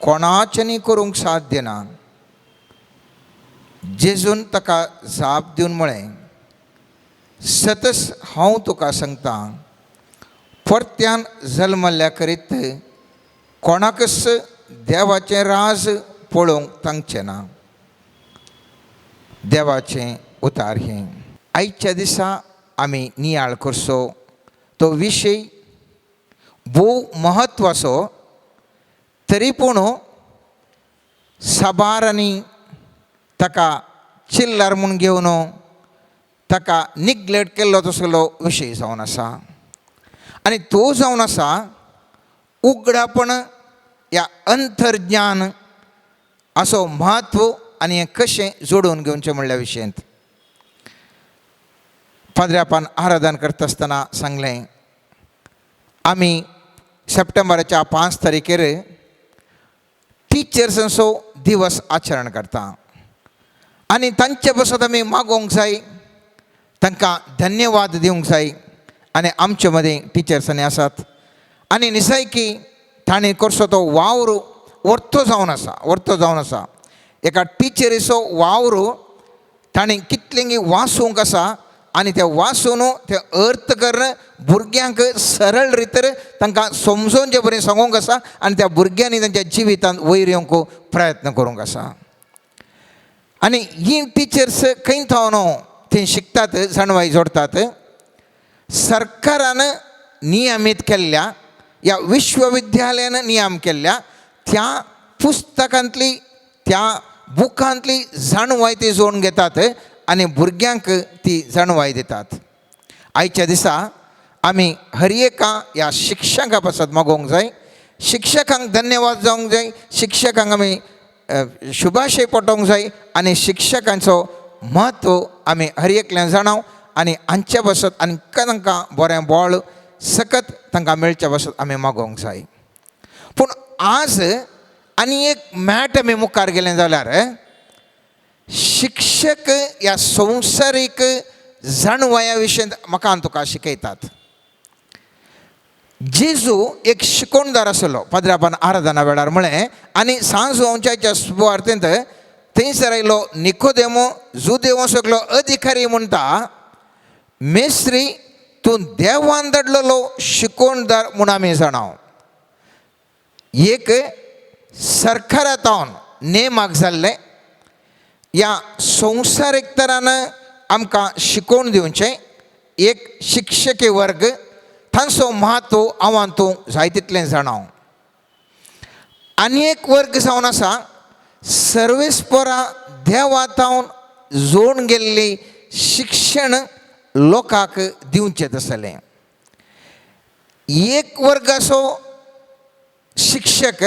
कोणाच्यानी करूंक साध्य ना. जेजून ताका जाप दिवन म्हळें, सतस हांव तुका सांगता, परत्यान जल्मल्ल्या करीत कोणाकच देवाचें राज पळोवंक तांचें ना. देवाचें उतार हें. आयच्या दिसा आमी नियाळ करचो तो विशय भोव महत्वाचो, तरी पूण साबारांनी ताका चिल्लर म्हूण घेवन ताका निग्लेक्ट केल्लो तसलो विशय जावन आसा. आनी तो जावन आसा उगडापण या अंतर्ज्ञान असो म्हत्व आनी हें कशें जोडून घेवचें म्हणल्या विशयांत. पाद्र्यापान आराधन करता आसतना सांगलें, आमी सप्टेंबराच्या 5 तारखेर टिचर्सांचो दिवस आचरण करता. आनी तांचे बसत आमी मागोवंक जाय, तांकां धन्यवाद दिवंक जाय. आनी आमचे मदीं टिचर्सांनी आसात आनी निसायकी ताणें करचो तो वावर वर्तो जावन आसा. एका टिचरीचो वावर ताणें कितलेंगी वाचूंक आसा आनी तें वाचून तें अर्थ करून भुरग्यांक सरळ रितीर तांकां समजोवन जे बरें सांगूंक आसा आनी त्या भुरग्यांनी तांच्या जिवितांत वयर येवंक प्रयत्न करूंक आसा. आनी ही टिचर्स खंय थावन थंय शिकतात, जाणवाई जोडतात. सरकारान नियमीत केल्ल्या या विश्वविद्यालयान नियम केल्ल्या त्या पुस्तकांतली त्या बुकांतली जाणवाय ती जोडून घेतात आनी भुरग्यांक ती जाणवाय दितात. आयच्या दिसा आमी हर एका ह्या शिक्षकां पासत मागोवंक जाय. शिक्षकांक धन्यवाद जावंक जाय. शिक्षकांक आमी शुभाशय पटोवंक जाय आनी शिक्षकांचो म्हत्व आमी हर एकल्यान जाणाव आनी हांच्या बसत आनी तांकां बरें बळ सकत तांकां मेळच्या बसत आमी मागोवंक जाय. पूण आज आनी एक मॅट आमी मुखार गेलें जाल्यार शिक्षक ह्या संवसारीक जाणवया विशयी म्हाका तुका शिकयतात. जेजू एक शिकोवणदार आसलो पाद्र्यापान आराधना वेळार म्हळें. आनी सांज वंशाच्या सुवार्थेंत थंयसर आयलो निकोदेमो, जुदेवो सगलो अधिकारी म्हणटा, मेस्त्री तूं देवान धाडलेलो शिकोवणदार म्हूण आमी जाणाव. एक सरकारांतावन नेमाक जाल्लें ह्या संवसारीक तरान आमकां शिकोवन दिवचें एक शिक्षकी वर्ग, तांचो म्हत्व हांव तूं जाय तितलें जाणाव. आनी एक वर्ग जावन आसा सर्वेस्परा देवातावन जोडून गेल्ली शिक्षण लोकांक दिवचें आसलें. एक वर्गाचो शिक्षक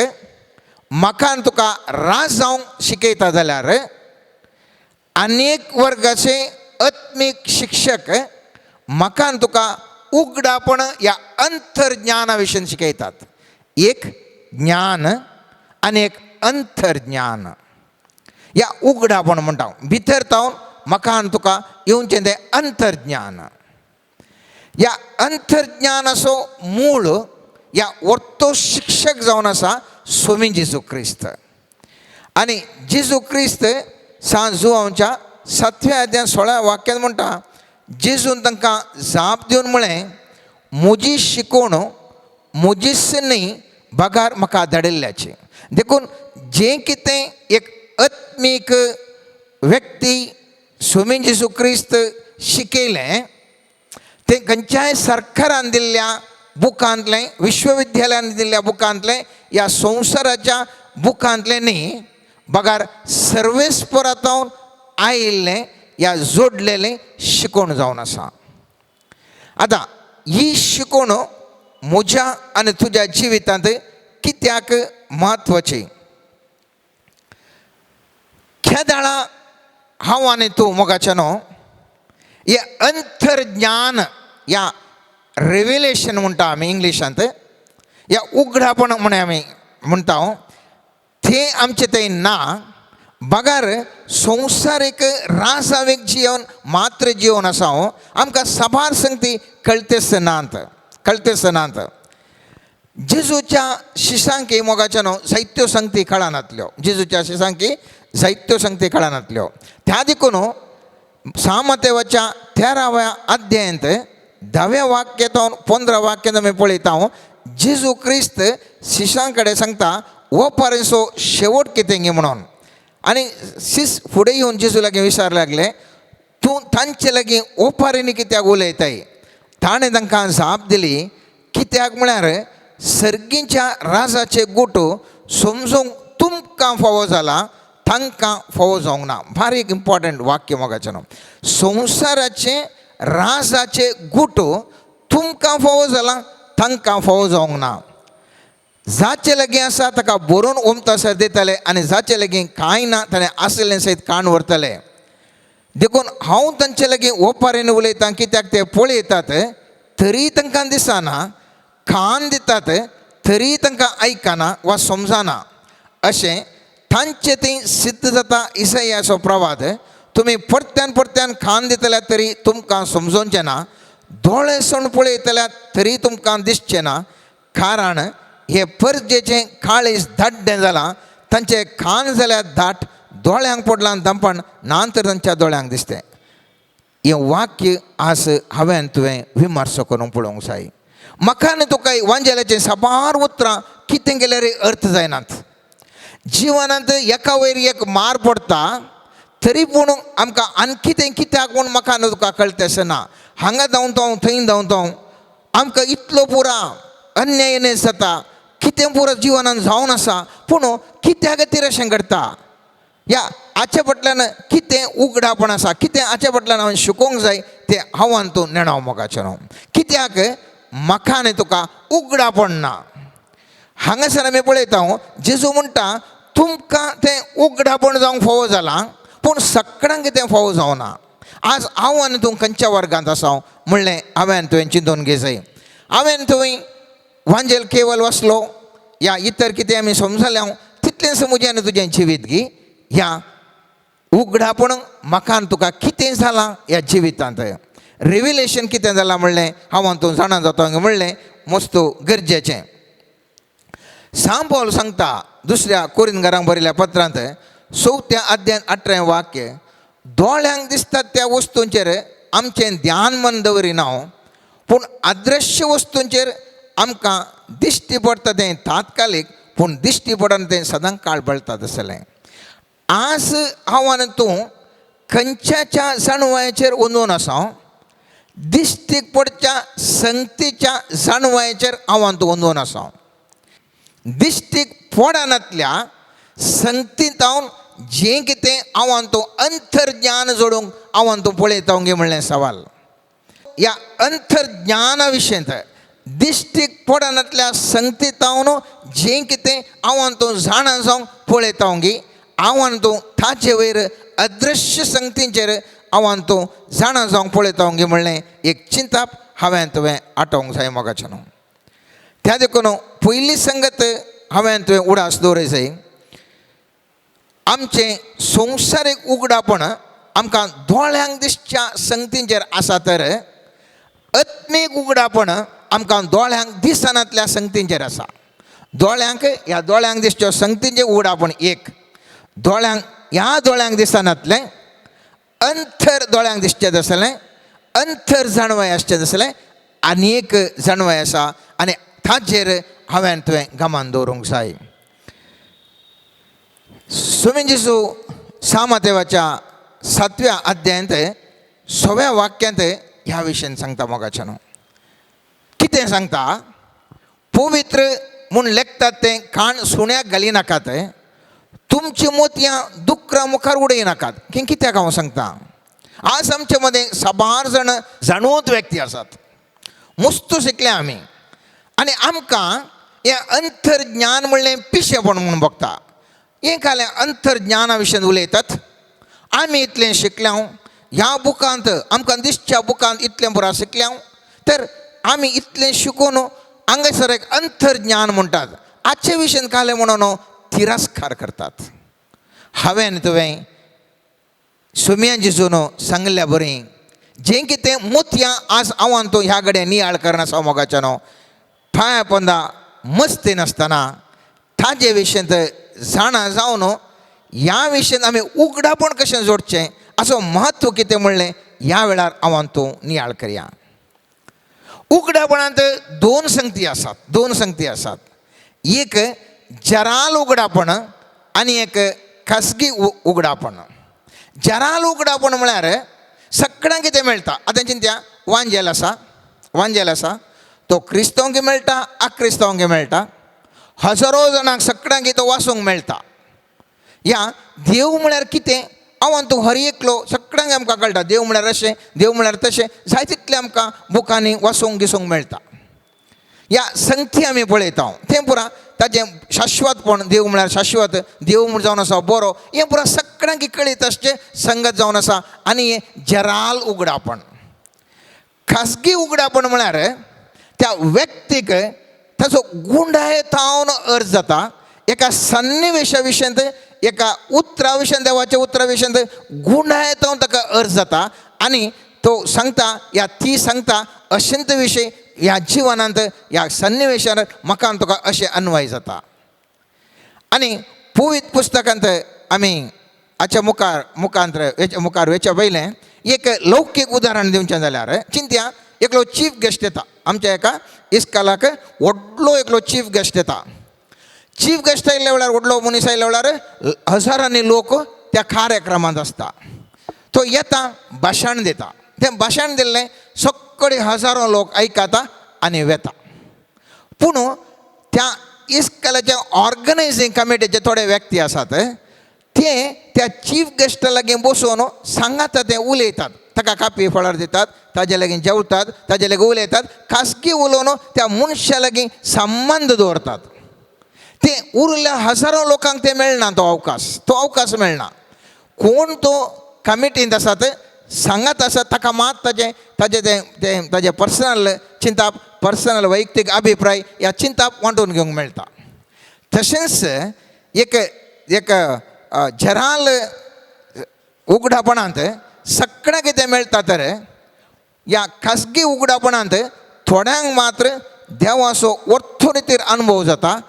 म्हाका तुका राज जावंक शिकयता जाल्यार आनीक वर्गाचे आत्मीक शिक्षक म्हाका तुका उगडापण ह्या अंतर्ज्ञाना विशयी शिकयतात. एक ज्ञान आनी एक अंतर्ज्ञान. ह्या उगडापण म्हणटा भितर तावन म्हाका तुका येवचें तें अंतर्ज्ञान. ह्या अंतर्ज्ञानाचो मूळ ह्या वर्तो शिक्षक जावन आसा स्वामी जेजू क्रिस्त. आनी जेजू क्रिस्त सांजुवांच्या 7व्या अध्यायान 16व्या वाक्यान म्हणटा, जेजून तांकां जाप दिवन म्हळें, म्हजी शिकोवण म्हजीच न्ही बगार म्हाका धाडिल्ल्याची. देखून जें कितें एक आत्मीक व्यक्ती स्वामी जेजू क्रिस्त शिकयलें तें खंयच्याय सरकारान दिल्ल्या बुकांतलें, विश्वविद्यालयान दिल्ल्या बुकांतलें, ह्या संवसाराच्या बुकांतलें न्ही, बगार सर्वेस्परांतावन आयिल्लें ह्या जोडलेलें शिकोवण जावन आसा. आतां ही शिकोवण म्हज्या आनी तुज्या जिवितांत कित्याक म्हत्वाची? खेदाळा हांव आनी तूं मोगाच्या न्हू हें अंतर्ज्ञान या रेव्हेलेशन म्हणटा आमी इंग्लिशांत, या उगडापण म्हण आमी म्हणटा, तें आमचें थंय ना. बगार संवसारीक रासावीक जीवन मात्र जीवन आसा आमकां साबार संगती कळतेच नात. जेजूच्या शिसांकी मोगाच्यानो जायत्यो संगती काळांतल्यो जेजूच्या शिसांकी जायत्यो संगती काळांतल्यो त्या देखून सामतेवाच्या 13व्या अध्यायांत 10व्या वाक्यातून 15 वाक्यात आमी पळयता जेजू क्रिस्त शिसां कडेन सांगता हो पर्यंत शेवट कितें गे म्हणून आनी शिस फुडें येवन जेजू लागीं विचारले लागले तूं तांचे लागीं ओपारेनी कित्याक उलयताय ताणें तांकां जाप दिली कित्याक म्हळ्यार सर्गीच्या राजाचे गोटो समजूंक तुमकां फावो जाला तांकां फावो जावंक ना भारी एक इम्पॉर्टंट वाक्य मोगाचें संवसाराचे राजाचे गोटो तुमकां फावो जाला तांकां फावो जावंक ना जाचे लागीं आसा ताका बरोवन ओमतासर दिताले आनी जाचे लागीं कांय ना ताणें आसलें सयत काण व्हरतले देखून हांव तांचे लागीं ओपारेन उलयतां कित्याक ते पळयतात तरी तांकां दिसना कान दितात तरी तांकां आयकना वा समजना अशें तांचे थंय सिद्ध जाता इसायाचो प्रवाद तुमी परत्यान परत्यान कान दितल्यात तरी तुमकां समजोवचें ना दोळे सण पळयतल्यात तरी तुमकां दिसचें ना कारण हे परजेचें काळीज धाड्डें जालां तांचे कान जाल्यार धाट दोळ्यांक पडलां दंपण ना तर तांच्या दोळ्यांक दिसतें हें वाक्य आज हांवें तुवें विमर्श करून पळोवंक जाय म्हाका आनी तुका वांजेलाचें साबार उतरां कितें गेल्यार अर्थ जायनात जिवनांत एका वयर एक मार पडटा तरी पूण आमकां आनी कित्याक म्हूण म्हाका आनी तुका कळटा अशें ना हांगा धांवतो थंय धांवतो आमकां इतलो पुरा अन्याय जाता कितें पुरो जिवनांत जावन आसा पूण कित्या खातीर अशें घडटा या हाचे फाटल्यान कितें उगडापण आसा कितें हाचे फाटल्यान हांवें शिकोवंक जाय तें हांवान तूं नेणाव मोगाचें न्हू कित्याक म्हाका आनी तुका उगडापण ना हांगासर आमी पळयता जेजू म्हणटा तुमकां तें उगडापण जावंक फावो जालां पूण सगळ्यांक तें फावो जावना आज हांव आनी तूं खंयच्या वर्गांत आसा म्हणलें हांवें तुवें चिंतून घे जाय हांवें तुवें वांजेल केवल वाचलो या इतर कितें आमी समजलें तितलेंच म्हजें आनी तुजें जिवीत गी ह्या उगडापण म्हाका आनी तुका कितें जालां ह्या जिवितांत रिविलेशन कितें जालां म्हणलें हांव तूं जाणा जाता म्हणलें मस्तो गरजेचें सांत पौल सांगता दुसऱ्या कोरिंथीकांक बरयल्या पत्रांत 4व्या अध्यायान 18वें वाक्य दोळ्यांक दिसतात त्या वस्तूंचेर आमचें ध्यान मन दवरिना पूण अदृश्य वस्तूंचेर आमकां दिश्टी पडटा तें तात्कालीक पूण दिश्टी पडना तें सदांच काळबळटा तसलें आज हांव आनी तूं खंयच्या जाणवायाचेर वंदून आसा दिश्टीक पडच्या संगतीच्या जाणवायाचेर हांव आनी तूं वंदून आसा दिश्टीक पडनातल्या संगतींत हांव जें कितें हांव आनी तूं अंतर्ज्ञान जोडूंक हांव आनी तूं पळयता गे म्हणलें सवाल ह्या अंतर्ज्ञाना विशयींत दिश्टीक पडनातल्या संगतींत हांव जें कितें हांव आनी तूं जाणा जावंक पळयता गे हांव आनी तूं ताचे वयर अदृश्य संगतींचेर हांव आनी तूं जाणा जावंक पळयता गे म्हणलें एक चिंताप हांवें तुवें आठोवंक जाय मोगाचें न्हू त्या देखून पयली संगत हांवें तुवें उडास दवरूंक जाय आमचें संवसारीक उगडापण आमकां दोळ्यांक दिसच्या संगतींचेर आसा तर आत्मीक उगडापण आमकां दोळ्यांक दिसनातल्या संगतींचेर आसा दोळ्यांक ह्या दोळ्यांक दिसच्यो संगतींचें उगडापण एक दोळ्यांक ह्या दोळ्यांक दिसनातलें अंतर दोळ्यांक दिसचें आसलें अंतर जाणवाय आसचें आसलें आनी एक जाणवाय आसा आनी ताचेर हांवें तुवें गमान दवरूंक जाय स्वामी जेजू सामातेवाच्या 7व्या अध्यायांत 6व्या वाक्यांत ह्या विशयीन सांगता मोगाचें न्हू कितें सांगता पवित्र म्हूण लेखतात तें कान सुण्याक घाली नाकात तुमची मोतयां दुकरां मुखार उडय नाकात कित्याक हांव सांगता आज आमचे मदें साबार जाण जाणवत व्यक्ती आसात मस्त शिकले आमी आनी आमकां हें अंतर्ज्ञान म्हणलें पिशेपण म्हणून बगता हें कालें अंतर्ज्ञाना विशयीं उलयतात आमी इतलें शिकल्या ह्या बुकांत आमकां दिसच्या बुकांत इतलें पुरा शिकल्या तर आमी इतलें शिकून हांगासर एक अंतर्ज्ञान म्हणटात हाचे विशयीं कालें म्हणून तिरस्कार करतात हांवें तुवें सुम्या जेजून सांगल्या बरें जें कितें मोतयां आज हांव तूं ह्या कडेन नियाळ करना मोगाच्या न्हू पांया पोंदा मस्ती नासतना ताजे विशयंत जाणा जावन ह्या विशयंत आमी उगडापण कशें जोडचें असो महत्व कितें म्हणलें ह्या वेळार हांव तूं नियाळ करया. उगडापणांत दोन संगती आसात. एक जराल उगडापण आनी एक खासगी उगडापण. जराल उगडापण म्हळ्यार सगळ्यांक कितें मेळटा. आतां चिंत्या वांजेल आसा तो क्रिस्तांवंक मेळटा अक्रिस्तांवंक मेळटा. हजारो जाणांक सगळ्यांक तो वाचूंक मेळटा. ह्या देव म्हळ्यार कितें हांव तूं हर एकलो सगळ्यांक आमकां कळटा. देव म्हळ्यार अशें देव म्हळ्यार तशें जाय तितलें आमकां बुकांनी वाचूंक गिसूंक मेळटा. ह्या संगती आमी पळयता तें पुरा ताजें शाश्वतपण. देव म्हळ्यार शाश्वत, देव जावन आसा बरो, हें पुरा सगळ्यांक कळीत आसचें संगत जावन आसा. आनी हें जराल उगडापण. खासगी उगडापण म्हळ्यार त्या व्यक्तीक ताचो गुंडायतावन अर्ज जाता. एका सन्निवेशा विशयंत एका उतरा विशयंत देवाच्या उतरा विशयंत गुंडायतावन ताका अर्ज जाता आनी तो सांगता या ती सांगता अशेंत विशय ह्या जिवनांत ह्या सन्निवेशान म्हाका तुका अशें अन्वय जाता. आनी पवित्र पुस्तकांत आमी हाच्या मुखार वेच्या पयलें एक लौकीक उदाहरण दिवचें जाल्यार चिंत्या एकलो चीफ गेस्ट येता. आमच्या एका इस्कालाक व्हडलो एकलो चीफ गेस्ट येता. चीफ गेस्ट आयिल्ल्या वेळार व्हडलो मनीस आयिल्ल्या वेळार हजारांनी लोक त्या कार्यक्रमांत आसता. तो येता भाशण दिता. तें भाशण दिल्लें सगळे हजारो लोक आयकता आनी वेता. पूण त्या इस्कालाच्या ऑर्गनायझींग कमिटीचे थोडे व्यक्ती आसात ते त्या चीफ गेस्टा लागीं बसून सांगाता तें उलयतात. ताका कापी फळार दितात, ताजे लागीं जेवतात, ताजे लागीं उलयतात. खासगी उलोवन त्या मनशा लागीं संबंद दवरतात. ते उरल्या हजारो लोकांक ते मेळना. तो अवकाश मेळना. कोण तो कमिटींत आसात सांगत आसात ताका मात ताजे पर्सनल चिंताप, पर्सनल वैयक्तीक अभिप्राय ह्या चिंताप वांटून घेवंक मेळटा. तशेंच एक जराल उगडापणांत सगळ्यांक कितें मेळटा तर ह्या खासगी उगडापणांत थोड्यांक मात्र देवाचो वर्तो रितीर अनुभव जाता,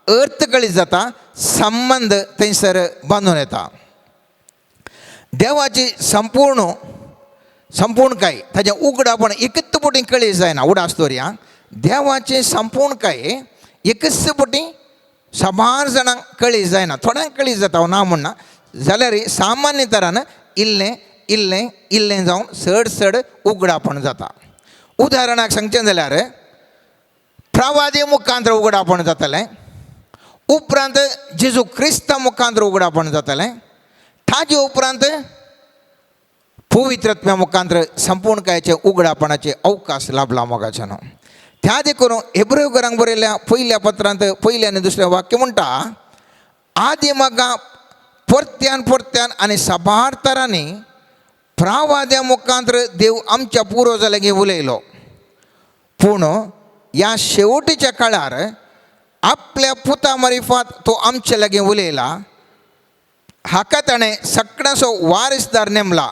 अर्थ कळीत जाता, संबंद थंयसर बांदून येता. देवाची संपूर्णकाय ताजें उगडापण एकच पटी कळीत जायना. उडास दवरया. देवाची संपूर्णकाय एकच पटी सबार जाणांक कळीत जायना. थोड्यांक कळीत जाता हांव ना म्हणना. जाल्यार सामान्य तरान इल्लें इल्लें इल्लें जावन चड उगडापण जाता. उदाहरणाक सांगचें जाल्यार प्रवादी मुखांतर उगडापण जातालें. उपरांत जेजू क्रिस्ता मुखांतर उगडापण जातालें. ताजे उपरांत पवित्रत्म्या मुखांतर संपूर्णकायेचे उगडापणाचे अवकाश लाभला मोगाच्यान. त्या देखून हेब्रेयकारांक बरयल्ल्या पयल्या पत्रांत पयलें आनी दुसरें वाक्य म्हणटा आदी म्हाका परत्यान आनी साबार तरांनी प्रवाद्या मुखांतर देव आमच्या पुर्वजां लागीं उलयलो. पूण ह्या शेवटीच्या काळार आपल्या पुता मार्फत तो आमचे लागीं उलयला. हाका ताणें सगळ्यांचो वारिसदार नेमला.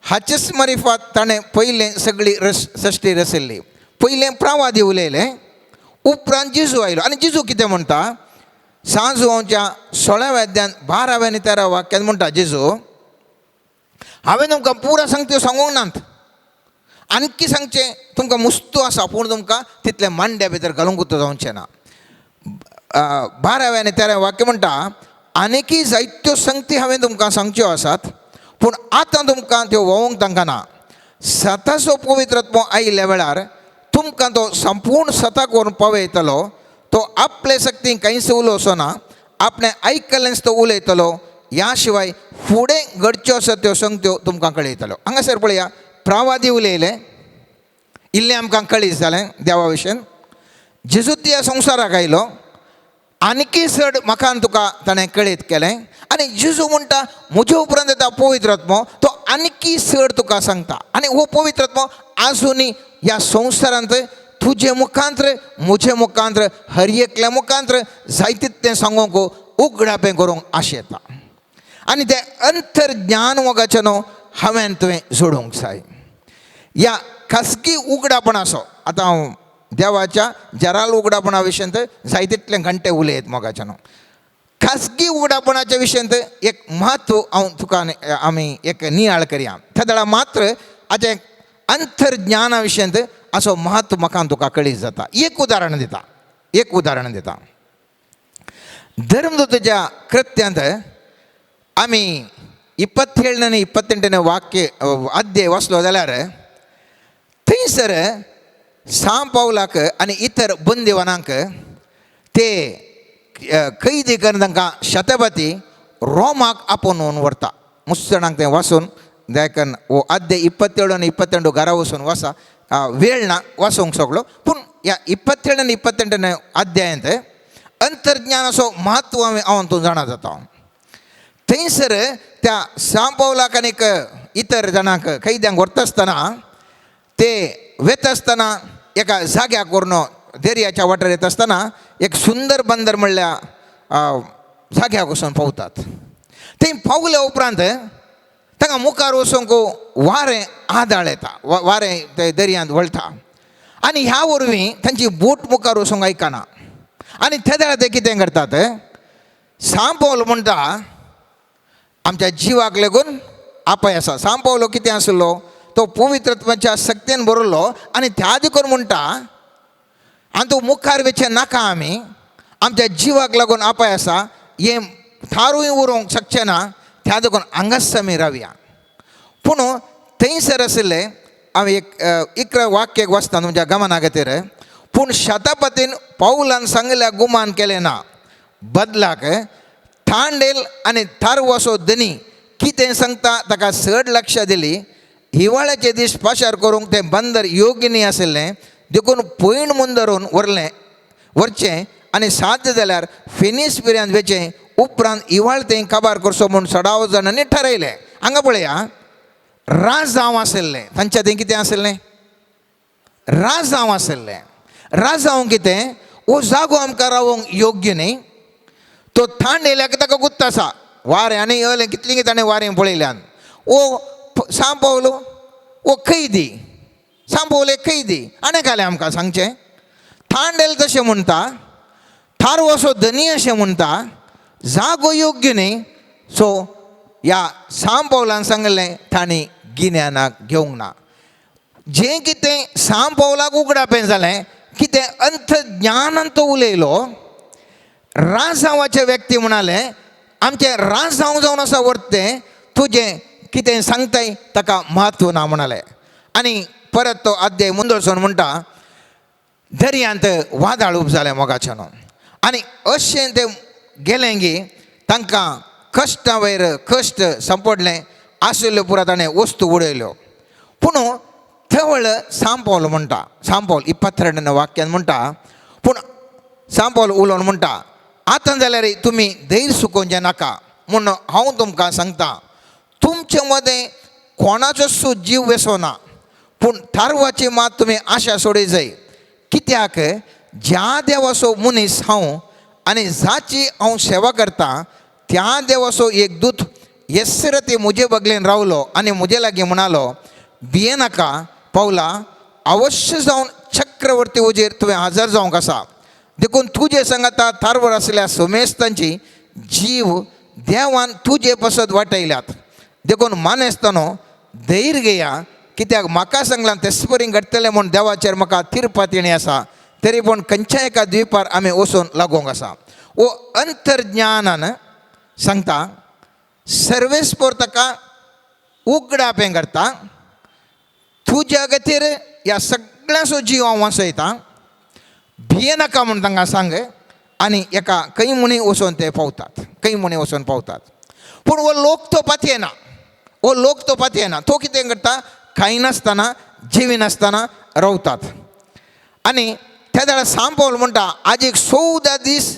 हाचेच मार्फत ताणें पयलें सगळी सृश्टी रचयल्ली. पयलें प्रवादी उलयलें, उपरांत जेजू आयलो. आनी जेजू कितें म्हणटा सांजुवांच्या 16व्या अध्यायान 12व्या आनी 13व्या वाक्यांत म्हणटा जेजू हांवें तुमकां पुरो सांगत्यो सांगूंक नात. आणकी सांगचें तुमकां मुस्तो आसा पूण तुमकां तितलें मांड्या भितर घालूंक जावचें ना. 12व्या आनी 13व्या वाक्य म्हणटा आनीकय जायत्यो संगती हांवें तुमकां सांगच्यो आसात पूण आतां तुमकां त्यो वळोवंक तांकां ना. सताचो पवित्रत्व आयिल्ल्या वेळार तुमकां तो संपूर्ण सताक व्हरून पावयतलो. तो आपले सक्तीन कांयच उलोवचो ना. आपणें आयकल्लेंच तो उलयतलो. ह्या शिवाय फुडें घडच्यो आसात त्यो संगत्यो तुमकां कळयतलो. हांगासर पळया प्रवादी उलयले, इल्लें आमकां कळीत जालें देवा विशयन. जेजू ह्या संवसाराक आयलो, आनीकय चड म्हाका तुका ताणें कळीत केलें. आनी जेजू म्हणटा म्हजे उपरांत येता पवित्रत्व तो आनीकय चड तुका सांगता. आनी हो पवित्रत्व आजुनी ह्या संवसारांत तुजे मुखांतर म्हजे मुखांतर हर एकल्या मुखांतर जाय तितलें सांगूंक उगडापें करूंक आश येता. आनी तें अंतर्ज्ञान मोगाचें न्हू हांवें तुवें जोडूंक जाय. ह्या खासगी उगडापणाचो आतां हांव देवाच्या जराल उघडापणाविशयंत जाय तितले घंटे उलयत मोगाच्यान खासगी उघडापणाच्या विशयंत एक महत्व हांव तुका आमी एक नियाळ करया त्या मात्र हाजे अंतर्ज्ञाना विशयंत असो महत्व म्हाका तुका कळीत जाता. एक उदाहरण दिता धर्मदूताच्या कृत्यांत आमी 27 आनी 28 वाक्य अध्याय वाचलो जाल्यार थंयसर सांव पावलाक आनी इतर बंदिवानांक ते कैदी करून तांकां शतपती रोमाक आपोवन व्हरता. मुसणांक तें वाचून देखून वो अध्याय 27 आनी 28 घरा वचून वाचा वेळ ना वाचूंक सगळो. पूण ह्या 27 आनी 28 अध्यायांत अंतर्ज्ञान असो महत्व हांव तूं जाणा जाता. थंयसर त्या सांव पावलाक आनीक इतर जाणांक कैद्यांक व्हरता आसतना ते वेता आसतना एका जाग्याक व्हरून दर्याच्या वाटेर येता आसतना एक सुंदर बंदर म्हणल्या जाग्याक वचून पावतात. थंय पावल्या उपरांत तांकां मुखार वचूंक वारें आदाळ येता, वारें ते दर्यांत वळटा आनी ह्या वरवीं तांची बोट मुखार वचूंक आयकना आनी त्या ते कितें करतात सांव पावलो म्हणटा आमच्या जिवाक लागून आपाय आसा. सांव पावलो कितें आसलो तो पवित्रत्वाच्या सक्तीन बरयल्लो आनी त्या देखून म्हणटा आनी तूं मुखार वेचे नाका आमी आमच्या जिवाक लागून आपाय आसा हें थारूय उरोवंक शकचें ना त्या देखून हांगाच आमी रावया. पूण थंयसर आशिल्ले हांव एक वाक्य वाचता तुमच्या गमना खातीर. पूण शतपतीन पावलान सांगल्या गुमान केलें ना बदलाक थाण येयल आनी थारू असो धनी कितें सांगता ताका चड लक्ष दिली. हिवाळ्याचे दीस पाशार करूंक तें बंदर योग्य न्ही आशिल्लें देखून पयण मुंदरून व्हरचें आनी साध्य जाल्यार फिनीस पिऱ्यांत वेचें उपरांत हिवाळ तें काबार करचो म्हूण 16 जाणांनी थारायलें. हांगा पळया राजजांव आशिल्लें तांच्या थंय कितें आशिल्लें राजजांव आशिल्लें. राजजांव कितें हो जागो आमकां रावोंक योग्य न्ही. तो थांड येयल्याक ताका गुत्त आसा वारें आनी येयलें कितलें ताणें वारें पळयल्यान ओ सांव पावलो ओ कैदी सांव पावले कैदी आनी घालें आमकां सांगचें. थांड येयलें तशें म्हणटा थारो असो धनी अशें म्हणटा जागो योग्य न्ही. सो ह्या सांव पावलान सांगलें तांणी गिन्यानाक घेवंक ना. जें कितें सांव पावलाक उगडापें जालें कितें अंतज्ञानान तो उलयलो राजजांवाचे व्यक्ती म्हणाले आमचें राजजांव जावन आसा व्हरतें तुजें कितें सांगताय ताका म्हत्व ना म्हणालें. आनी परत तो अध्याय मुंदळसून म्हणटा दर्यांत वादळ उब जालें मोगाच्यान आनी अशें तें गेलें गी तांकां कश्टा वयर कश्ट संपडलें आशिल्ल्यो पुरा ताणें वस्तू उडयल्यो. पूण थळ सांव पावलो म्हणटा सांव पावल 22 वाक्यान म्हणटा पूण सांव पावल उलोवन म्हणटा आतां जाल्यार तुमी धैर्य सुकोवचें नाका म्हूण हांव तुमकां सांगता तुमचे मदें कोणाचो सुद्दां जीव वेसोना पूण थारवाची मात तुमी आशा सोडय जाय. कित्याक ज्या देवाचो मनीस हांव आनी जाची हांव सेवा करता त्या देवाचो एक दूत येसरती म्हजे बगलेन रावलो आनी म्हजे लागीं म्हणालो भिये नाका पावला अवश्य जावन चक्रवर्ती उजेर तुवें हजर जावंक आसा. देखून तुजे सांगाता थारवर आसल्या सोमेस्तांची जीव देवान तुजे पसत वाटयल्यात. देखून मानेस्तानो धैर्य घेया कित्याक म्हाका सांगलां तेच परी घडटलें म्हूण देवाचेर म्हाका तिरपात येणी आसा. तरी पूण खंयच्या एका द्विपार आमी वचून लागोंक आसा. वो अंतर्ज्ञानान सांगता सर्वेस्पोर ताका उगडापें करता तुज्या खातीर ह्या सगळ्यांचो जीव हांव वाचयता भिये नाका म्हूण तांकां सांग. आनी एका खंय म्हणी वचून ते पावतात. पूण हो लोक तो पातयेना तो कितें करता खाय नासतना जिवी नासतना रावतात. आनी त्या वेळार सांव पावलो म्हणटा आज एक 14 दीस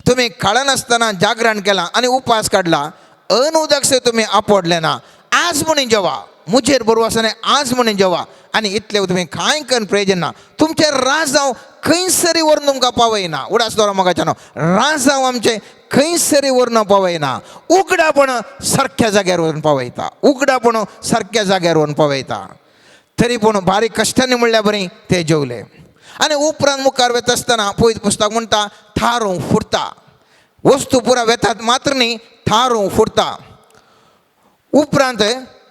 तुमी खाळ नासतना जागरण केलां आनी उपास काडला अनुदक से तुमी आपडले ना. आज म्हणून जेवा मुजेर बरोबर आसना आज म्हणून जेवा आनी इतले तुमी कांय करून प्रयोजन ना. तुमचे राजजांव खंयसरी व्हरून तुमकां पावयना. उडास दोरा मोगाच्यान राजजांव आमचे खंयसरी व्हरून पावयना. उगडापण सारक्या जाग्यार व्हरून पावयता. तरी पूण बारीक कश्टांनी म्हणल्यार बरी ते जेवले आणि उपरांत मुखार वेता आसतना पळयत पुस्तक म्हणटा थारूं फुटता. वस्तू पुरा वेतात मात्र न्ही थारूं फुटता. उपरांत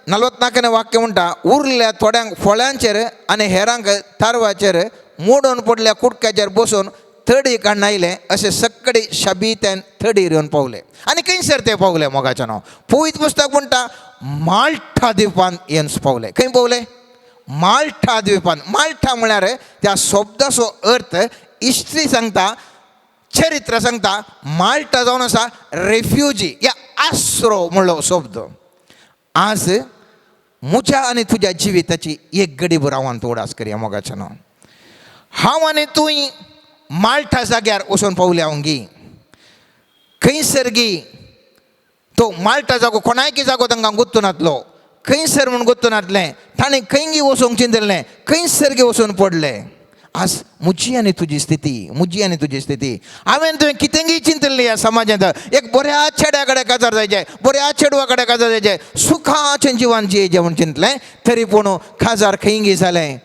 44 वाक्य म्हणटा उरल्या थोड्यांक फळांचेर आनी हेरांक थारवाचेर मोडून पडल्या कुडक्याचेर बसून थडी काडून आयले अशें सगळे शाबीत्यान थडीर येवन पावले. आनी खंयसर ते पावले मोगाचें नांव पळयत पुस्तक म्हणटा माल्टा द्विपांत येवन पावले. खंय पावले? माल्टा द्विपांत. माल्टा म्हळ्यार त्या शब्दाचो अर्थ हिस्ट्री सांगता, चरित्र सांगता माल्टा जावन आसा रेफ्युजी या आसरो म्हणलो शब्द. आज म्हज्या आनी तुज्या जिविताची एक गडीभर हांव तूं उडास करया मोगाचें नांव. हांव आनी तुवें माल्टा जाग्यार वचून पावले हांव गी. खंयसर गी तो माल्टा जागो कोणायकी जागो तांकां गुर्तू नासलो. खंयसर म्हूण गुर्तू नासलें. ताणें खंय गी वचूंक चिंतलें, खंयसर गी वचून पडलें. आज म्हजी आनी तुजी स्थिती, म्हजी आनी तुजी स्थिती. हांवें तुवें कितेंय चिंतलें ह्या समाजांत. एक बऱ्या चेड्या कडेन काजार जायचें, बऱ्या चेडवा कडेन काजार जायचें, सुखाचें जिवन जियेचें म्हूण चिंतलें. तरी पूण काजार खंय जालें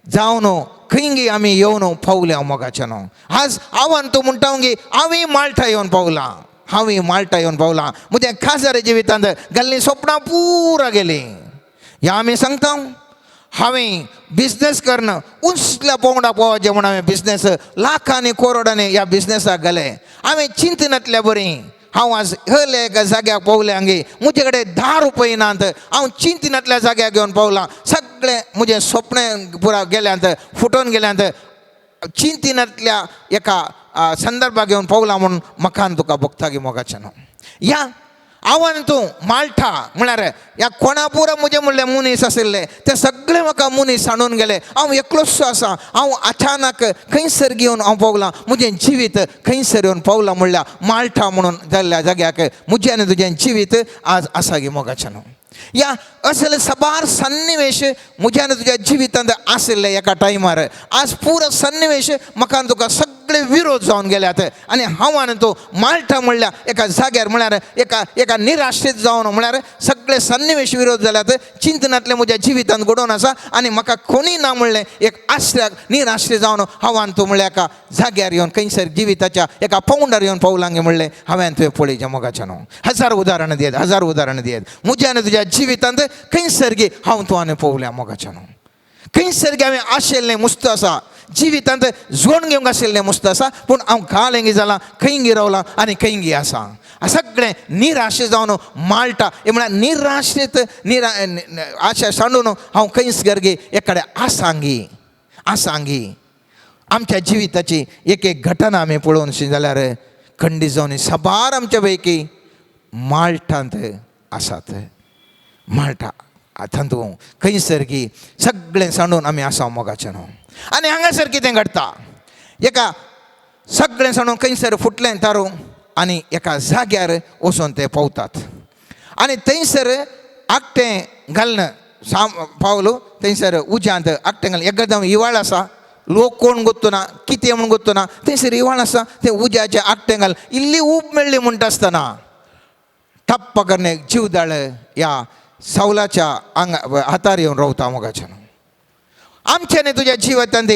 जावन खंय आमी येवन पावले हांव मोगाचें न्हू. आज हांव तूं म्हणटा गी हांवें माल्टा येवन पावलां, हांवें माल्टा येवन पावलां. म्हज्या काजार जिवितांत घाल्लीं स्वप्नां पुरा गेलीं. ह्या आमी सांगता हांवें बिजनेस करना उसल्या पोंगडा पोवचें म्हूण हांवें बिजनेस लाखांनी करोडांनी ह्या बिजनेसाक घाले. हांवें चिंतनातल्या बरीं हांव आज हले एका जाग्याक पावलें हांगे. म्हजे कडेन 10 रुपये नात. हांव चिंतनातल्या जाग्याक घेवन पावलां. सगळें म्हजें स्वप्न पुरा गेल्यांत, फुटोवन गेल्यांत. चिंतनातल्या एका संदर्भाक घेवन पावलां म्हणून म्हाका तुका भोगता गे मोगाचें न्हू. या हांव तूं माल्टा म्हळ्यार ह्या कोणा पुरा म्हजे म्हणले मनीस आशिल्ले ते सगळे म्हाका मनीस सांडून गेले. हांव एकलोसो आसा. हांव अचानक खंयसर घेवन हांव पावलां. म्हजें जिवीत खंयसर येवन पावलां म्हणल्यार माल्टा म्हणून जाल्ल्या जाग्याक म्हजें आनी तुजें जिवीत आज आसा गे मोगाचें न्हू. या असले सबार सन्निवेश म्हज्या आनी तुज्या जिवितांत आशिल्ले एका टायमार. आज पुरो सन्निवेश म्हाका तुका सगळे विरोध जावन गेल्यात. आनी हांव आनी तूं माल्टा म्हणल्या एका जाग्यार म्हळ्यार एका निराश्रीत जावन म्हळ्यार सगळे सन्निवेश विरोध जाल्यात. चिंतनातले म्हज्या जिवितांत घडोवन आसा. आनी म्हाका कोणी ना म्हणलें एक आश्रयाक निराश्री जावन हांव आनी तूं म्हणल्यार एका जाग्यार येवन खंयसर जिविताच्या एका पावंडार येवन पावलां गे म्हणलें हांवें तुवें पळयचें मोगाचें न्हू. हजार उदाहरणां दियेत, हजार उदाहरणां दियेत. म्हज्या आनी तुज्या जिवितांत खंयसर गे हांव तूं आनी पळोवल्या मोगाचें न्हू. खंयसर गे हांवें आशिल्लें मस्त आसा. जिवितांत जोड घेवंक आशिल्लें मस्त आसा. पूण हांव घालें जालां खंय रावलां आनी खंय आसा. सगळें निराशे जावन माल्टा हे म्हळ्यार निराशेत आशा सांडून हांव खंयसर गे एकडे आसांगी. आमच्या जिविताची एक एक घटना आमी पळोवन जाल्यार खंडीत जावन सबार आमच्या पैकी माल्टांत आसात. माल्टा आतां तूं खंयसर की सगळें सांडून आमी आसा मोगाचें न्हू. आनी हांगासर कितें घडटा एका सगळें सांडून खंयसर फुटलें तारूं आनी एका जाग्यार वचून ते पावतात. आनी थंयसर आकटें घालन पावलो. थंयसर उज्यांत आकटें घालन एकदम हिवाळ आसा. लोक कोण गोत्तू ना, कितें म्हूण गोत्तू ना. थंयसर हिवाळ आसा. तें उज्याचें आकटें घाल इल्ली ऊब मेळ्ळी म्हणटा आसतना टप्प करणे जीवदाळ ह्या सावलाच्या हातार येवन रावता मोगाचें न्हू. आमचे न्ही तुज्या जिवितांत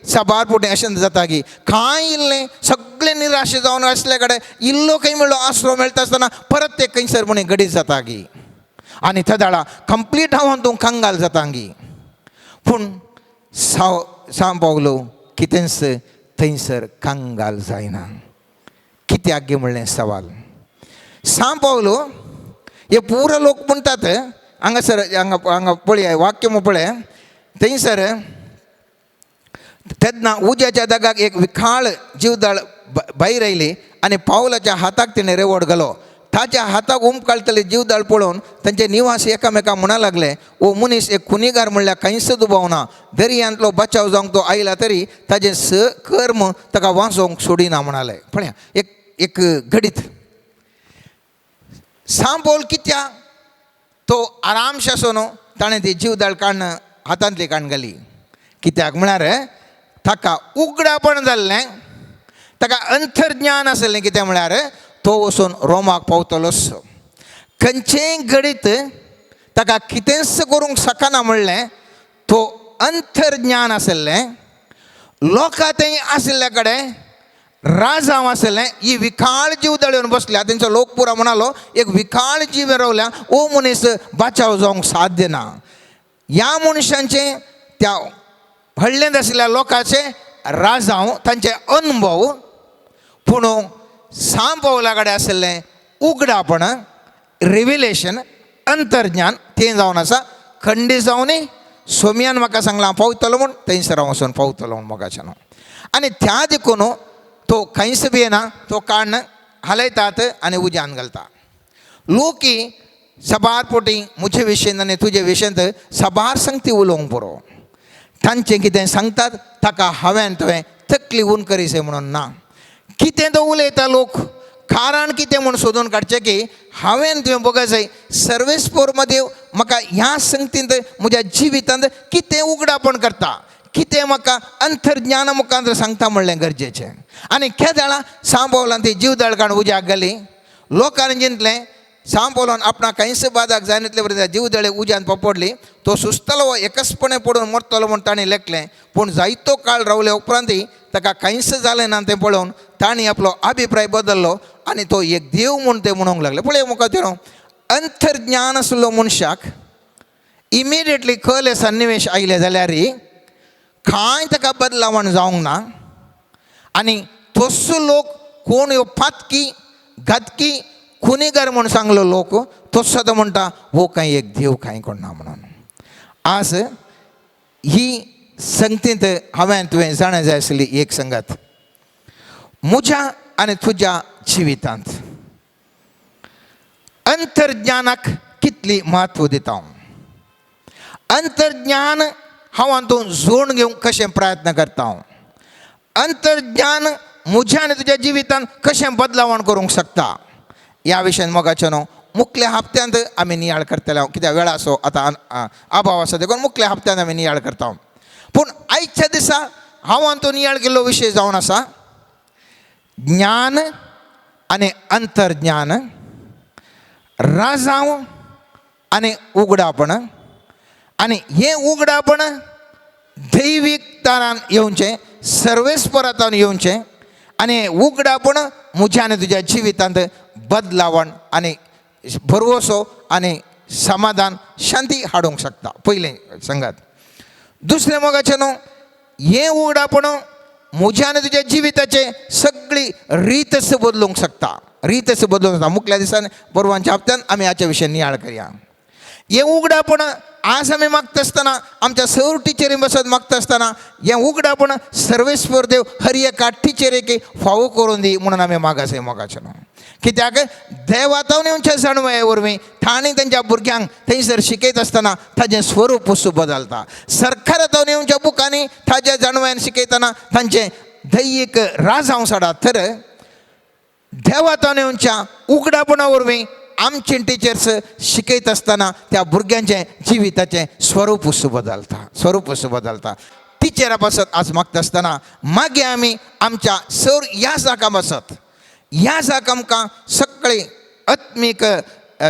सबार पुटे अशें जाता की कांय इल्लें सगळें निराशे जावन आसले कडेन इल्लो खंय मेळ्ळो आसरो मेळटा आसतना परत ते खंयसर म्हणे घडीत जाता गी. आनी थदाळा कंप्लीट हांव तूं कंगाल जाता गी. पूण सांव पावलो कितेंच थंयसर कंगाल जायना. कित्याक गे म्हणलें सवाल. सांव पावलो हे पुरो लोक म्हणटात हांगासर हांगा पळय वाक्य पळय थंयसर तेन्ना उज्याच्या दागाक एक विखाळ जीवदाळ भायर आयली आनी पावलाच्या हाताक तिणें रेवड घालो. ताच्या हाताक काळटले जीवदाळ पळोवन तांचे निवासी एकामेकाक म्हणा लागले ओ मनीस एक खुनीगार म्हणल्यार खंयच दुबावना. दर्यांतलो बचाव जावंक तो आयला तरी ताजें कर्म ताका वाचोवंक सोडिना म्हणाले. पळया एक घडीत सांव पावल कित्याक तो आरामशासून ताणें ती जीवदाळ काडून हातांतली काडून घाली. कित्याक म्हळ्यार ताका उगडापण जाल्लें, ताका अंतर्ज्ञान आसलें. कितें म्हळ्यार तो वचून रोमाक पावतलोच. खंयचेय घडीत ताका कितेंच करूंक शकना म्हणलें तो अंतर्ज्ञान आसलें. लोकांतय आसल्याकडे राजांव आसलें ही विखाळ जीव दळून बसल्या तेंचो लोक पुरा म्हणालो एक विखाळ जीव रावल्या ओ मनीस बाचाव जावंक साध्य ना. ह्या मनशांचे त्या हडलेंत आसलेल्या लोकांचे राजांव तांचे अनुभव पूण सांब पावला कडेन आसलें उगडापण रिव्हिलेशन अंतर्ज्ञान तें जावन आसा. खंडीत जावनी सोमयान म्हाका सांगलां हांव पावतलो म्हूण थंयसर हांव वचून पावतलो म्हूण मोगाच्यान. आनी त्या देखून तो खंयच बी येना तो काण हालयतात आनी उज्यान घालता. लोकी सबार पोटी म्हजे विशयेंत आनी तुजे विशयेंत सबार सांगती उलोवंक पुरो. तांचें कितें सांगतात ताका हांवें तुवें तकली उन करीसे म्हणून ना. कितें तो उलयता लोक कारण कितें म्हूण सोदून काडचें की हांवें तुवें बघा जाय सर्वेस्पोर मदें म्हाका ह्या संगतींत म्हज्या जिवितांत कितें उगडापण करता कितें म्हाका अंतर्ज्ञाना मुखार सांगता म्हणलें गरजेचें. आनी केदाळा सांबावलान ती जीव दळकाण उज्याक गेली. लोकांनी चिंतलें सांबावलान आपणाक खंयच बादाक जायनातले बरें जीव दळे उज्यान पडली तो सुस्तलो एकसपणे पडून मरतलो म्हूण ताणें लेखलें. पूण जायतो काळ रावले उपरांतय ताका खंयच जालें ना तें पळोवन ताणें आपलो अभिप्राय बदल्लो आनी तो एक देव म्हूण तें म्हणूंक लागले. पळय मुखार तेणो अंतर्ज्ञान आसलो मनशाक इमिडिएटली खले सन्निवेश आयले जाल्यार कांय ताका बदलावण जावंक ना. आनी तसो लोक कोण ह्यो पातकी घातकी खुनीगर म्हूण सांगलो लोक तसो तो म्हणटा हो कांय एक देव कांय कोणना म्हणून. आज ही संगतींत हांवें तुवें जाणा जाय आसली एक संगत म्हज्या आनी तुज्या जिवितांत अंतर्ज्ञानाक कितली म्हत्व दिता हांव. अंतर्ज्ञान हांव हातूंत जोड घेवंक कशें प्रयत्न करता हांव. अंतर्ज्ञान म्हज्या आनी तुज्या जिवितांत कशें बदलावण करूंक शकता ह्या विशयान मोगाचें न्हू. मुखल्या हप्त्यांत आमी नियाळ करतले हांव कित्याक वेळा असो आतां अभाव आसा देखून मुखल्या हप्त्यांत आमी नियाळ करता. पूण आयच्या दिसा हांव हातूंत नियाळ केल्लो विशय जावन आसा ज्ञान आनी अंतर्ज्ञान राजांव आनी उगडापण. आनी हें उगडापण दैवीक तारान येवचें सर्वेस्परांतान येवचें आनी हें उगडापण म्हज्या आनी तुज्या जिवितांत बदलावण आनी भरवोसो आनी समाधान शांती हाडूंक शकता. पयलें सांगात. दुसरें मोगाचें न्हू हें उगडापण म्हज्या आनी तुज्या जिविताचें सगळी रीतच बदलूंक शकता. रीतच बदलूंक शकता. मुखल्या दिसान परवांच्या हप्त्यान आमी हाच्या विशयी नियाळ करया. हें उगडापण आज आमी मागता आसतना आमच्या सर टिचरी बसत मागता आसतना हें उगडापण सर्वेस्वर देव हर एका टिचरेक फावो करून दी म्हणून आमी मागासय मोगाचें न्हू. कित्याक देवातावन येवच्या जाणवये वरवीं तांणी तांच्या भुरग्यांक थंयसर शिकयत आसतना ताजें स्वरूप सुद्दां बदलता. सरकारांतावन येवच्या बुकांनी ताज्या जाणवयान शिकयतना तांचें दैवीक राज जावं सोडा तर देवातावन येवच्या उगडापणा वरवीं आमचे टिचर्स शिकयत आसतना त्या भुरग्यांचें जिविताचें स्वरूप बदलता. स्वरूप बदलता. टिचरां बसत आज मागता आसतना मागीर आमी आमच्या सर ह्या जाका बसत ह्या जाका आमकां सगळे आत्मीक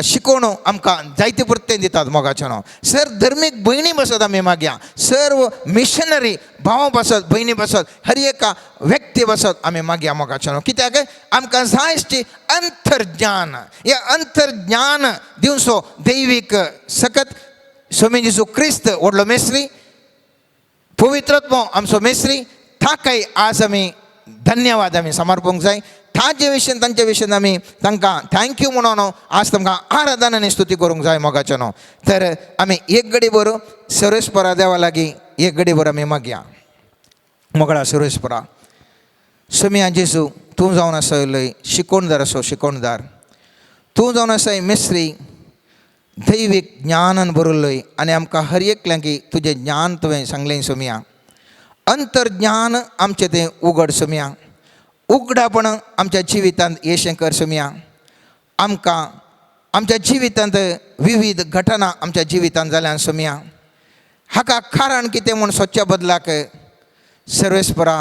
शिकोवण आमकां जायते पुरतें दितात मोगाचें न्हू. सर धर्मीक भयणी बसत आमी मागया सर्व मिशनरी भाव बसत भयणी बसत हर एका व्यक्ती बसत आमी मागया मोगाचें न्हू. कित्याक आमकां जाय आसची अंतर्ज्ञान. हें अंतर्ज्ञान दिवचो दैवीक सकत स्वामी जेजू क्रिस्त व्हडलो मेस्त्री पवित्रत्व आमचो मेस्त्री ताकाय आज आमी धन्यवाद आमी समर्पूंक जाय. ताजे विशयेन तांचे विशयेन आमी तांकां थँक्यू म्हणून आज तांकां आराधन आनी स्तुती करूंक जाय मोगाचें न्हू. तर आमी एक घडी भर सर्वेस्परा देवा लागीं एक घडी भर आमी मागया. मोगळा सर्वेस्परा स्वामी जेजू तूं जावन आसय शिकोवणदार असो शिकोवणदार. तूं जावन आसय मेस्त्री दैवीक ज्ञानान भरिल्लोय आनी आमकां हर एकल्यांक तुजें ज्ञान तुवें सांगलें सोम्या. अंतर्ज्ञान आमचें तें उगड सोम्या. उगडापण आमच्या जिवितांत येशें कर सोम्या. आमकां आमच्या जिवितांत विविध घटना आमच्या जिवितांत जाल्यान सोम्या. हाका कारण कितें म्हूण सोदच्या बदलाक सर्वेस्परा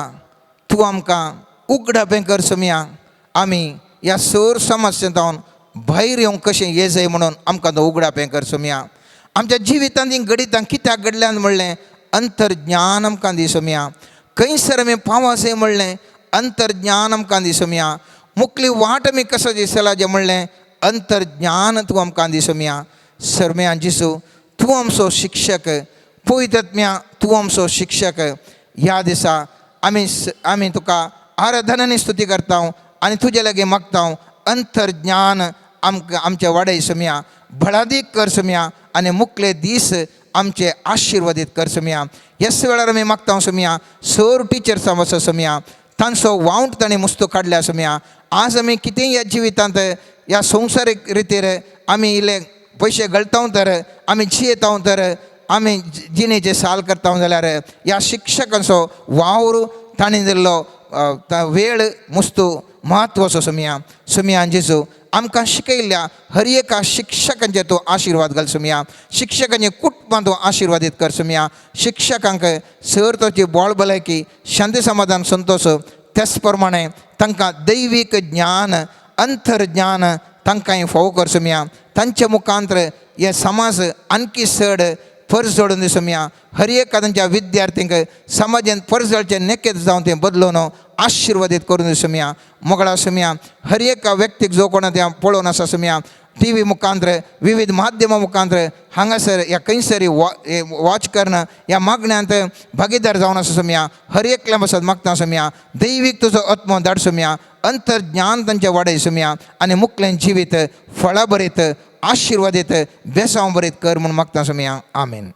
तूं आमकां उगडापें कर सोम्या. आमी ह्या सर समस्यांतावन भायर येवंक कशें ये जाय म्हणून आमकां तो उगडापें कर सोम्या. आमच्या जिवितांत ही घडितां कित्याक घडल्यान म्हणलें अंतर्ज्ञान आमकां दी सोम्या. कैसर में पावा से म्हणलें अंतर्ज्ञान आमकां दी सोम्या. मुकली वाट आमी कसो दिसला जें म्हणलें अंतर्ज्ञान तूं आमकां दी सोम्या. सर्म्या जिसू तूं आमचो शिक्षक, पवित्रात्म्या तूं आमचो शिक्षक. ह्या दिसा आमी तुका आराधनानी स्तुती करता आनी तुजे लागीं मागता अंतर्ज्ञान आमचे वाडय सोम्या, भलादीक कर सोम्या आनी मुखले दीस आमचे आशिर्वादीत कर सोम्या. ह्याच वेळार आमी मागता सोम्या सर टिचर्सां वचो सोम्या, तांचो वावंट ताणें मुस्तो काडल्या सोम्या. आज आमी कितेंय ह्या जिवितांत ह्या संवसारीक रितीर आमी इल्ले पयशे घालता तर, आमी जियेता तर, आमी जिणेचे साल करता जाल्यार ह्या शिक्षकांचो वावर ताणें दिल्लो वेळ मुस्तो म्हत्वाचो सोम्या. सोम्या जेजू आमकां शिकयल्ल्या हर एका शिक्षकांचे तूं आशिर्वाद घाल सोम्या. शिक्षकांचे कुटुंबां तूं आशिर्वादीत कर सोम्या. शिक्षकांक सर ताची बोळ भलायकी, शांती समाधान संतोष, त्याच प्रमाणे तांकां दैवीक ज्ञान, अंतर्ज्ञान तांकांय फावो कर सोम्या. तांच्या मुखांतर हे समाज आणखी चड फर्ज जोडून दी सोम्या. हर एका तांच्या विद्यार्थ्यांक समाजान फर्जाचे नेकेत जावन ते बदलून आशिर्वादीत करून दी सोम्या. मोगळा सोम्या हर एका व्यक्तीक जो कोणा त्या पळोवन आसा सोम्या, टी व्ही मुखांतर, विविध माध्यमां मुखांतर हांगासर ह्या खंयसरी वॉच करण ह्या मागण्यांत भागीदार जावन आसा सोम्या. हर एकल्या बसत मागता सोम्या दैवीक तुजो आत्मो धाड सोम्या. अंतर्ज्ञान तांचे वाडय सोम्या आनी मुखलें जिवीत फळां भरीत, आशिर्वादीत, बेसांव भरीत कर म्हूण मागता सोम्या. आमेन.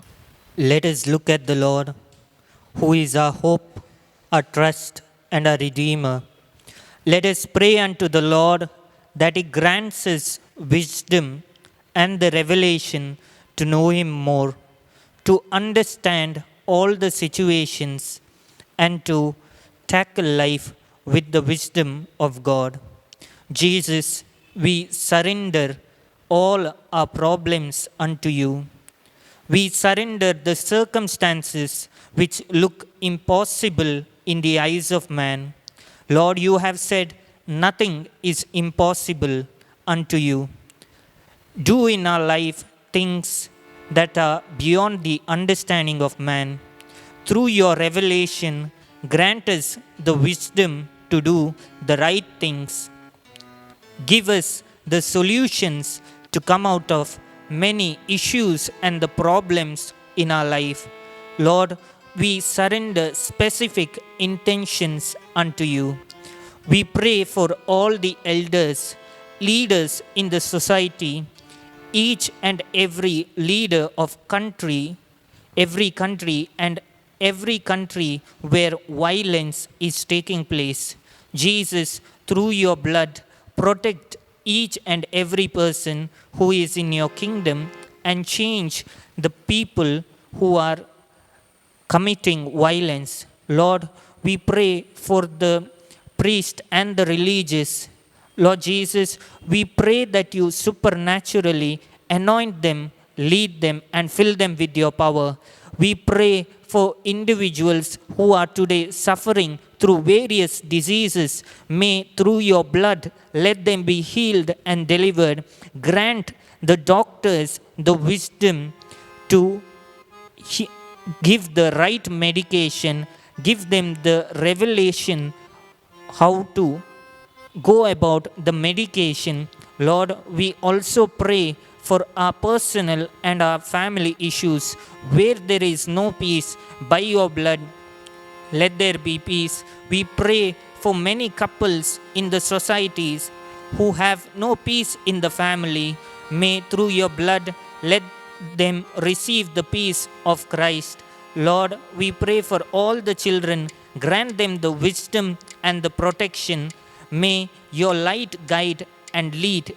Let us look at the Lord, who is our hope, our trust, and our Redeemer. Let us pray unto the Lord that He grants us wisdom and the revelation to know Him more, to understand all the situations, and to tackle life with the wisdom of God. Jesus, we surrender all our problems unto you. We surrender the circumstances which look impossible in the eyes of man. Lord, you have said nothing is impossible unto you. Do in our life things that are beyond the understanding of man. Through your revelation, grant us the wisdom to do the right things. Give us the solutions to come out of many issues and the problems in our life. Lord, we surrender specific intentions unto you. We pray for all the elders, leaders in the society, each and every leader of every country and every country where violence is taking place. Jesus, through your blood, protect each and every person who is in your kingdom and change the people who are committing violence. Lord, we pray for the priest and the religious. Lord Jesus, we pray that you supernaturally anoint them, lead them, and fill them with your power. We pray for individuals who are today suffering through various diseases. May through your blood let them be healed and delivered. Grant the doctors the wisdom to give the right medication. Give them the revelation how to go about the medication. Lord, we also pray for our personal and our family issues. Where there is no peace, by your blood, let there be peace. We pray for many couples in the societies who have no peace in the family. May through your blood let them receive the peace of Christ. Lord, we pray for all the children. Grant them the wisdom and the protection. May your light guide and lead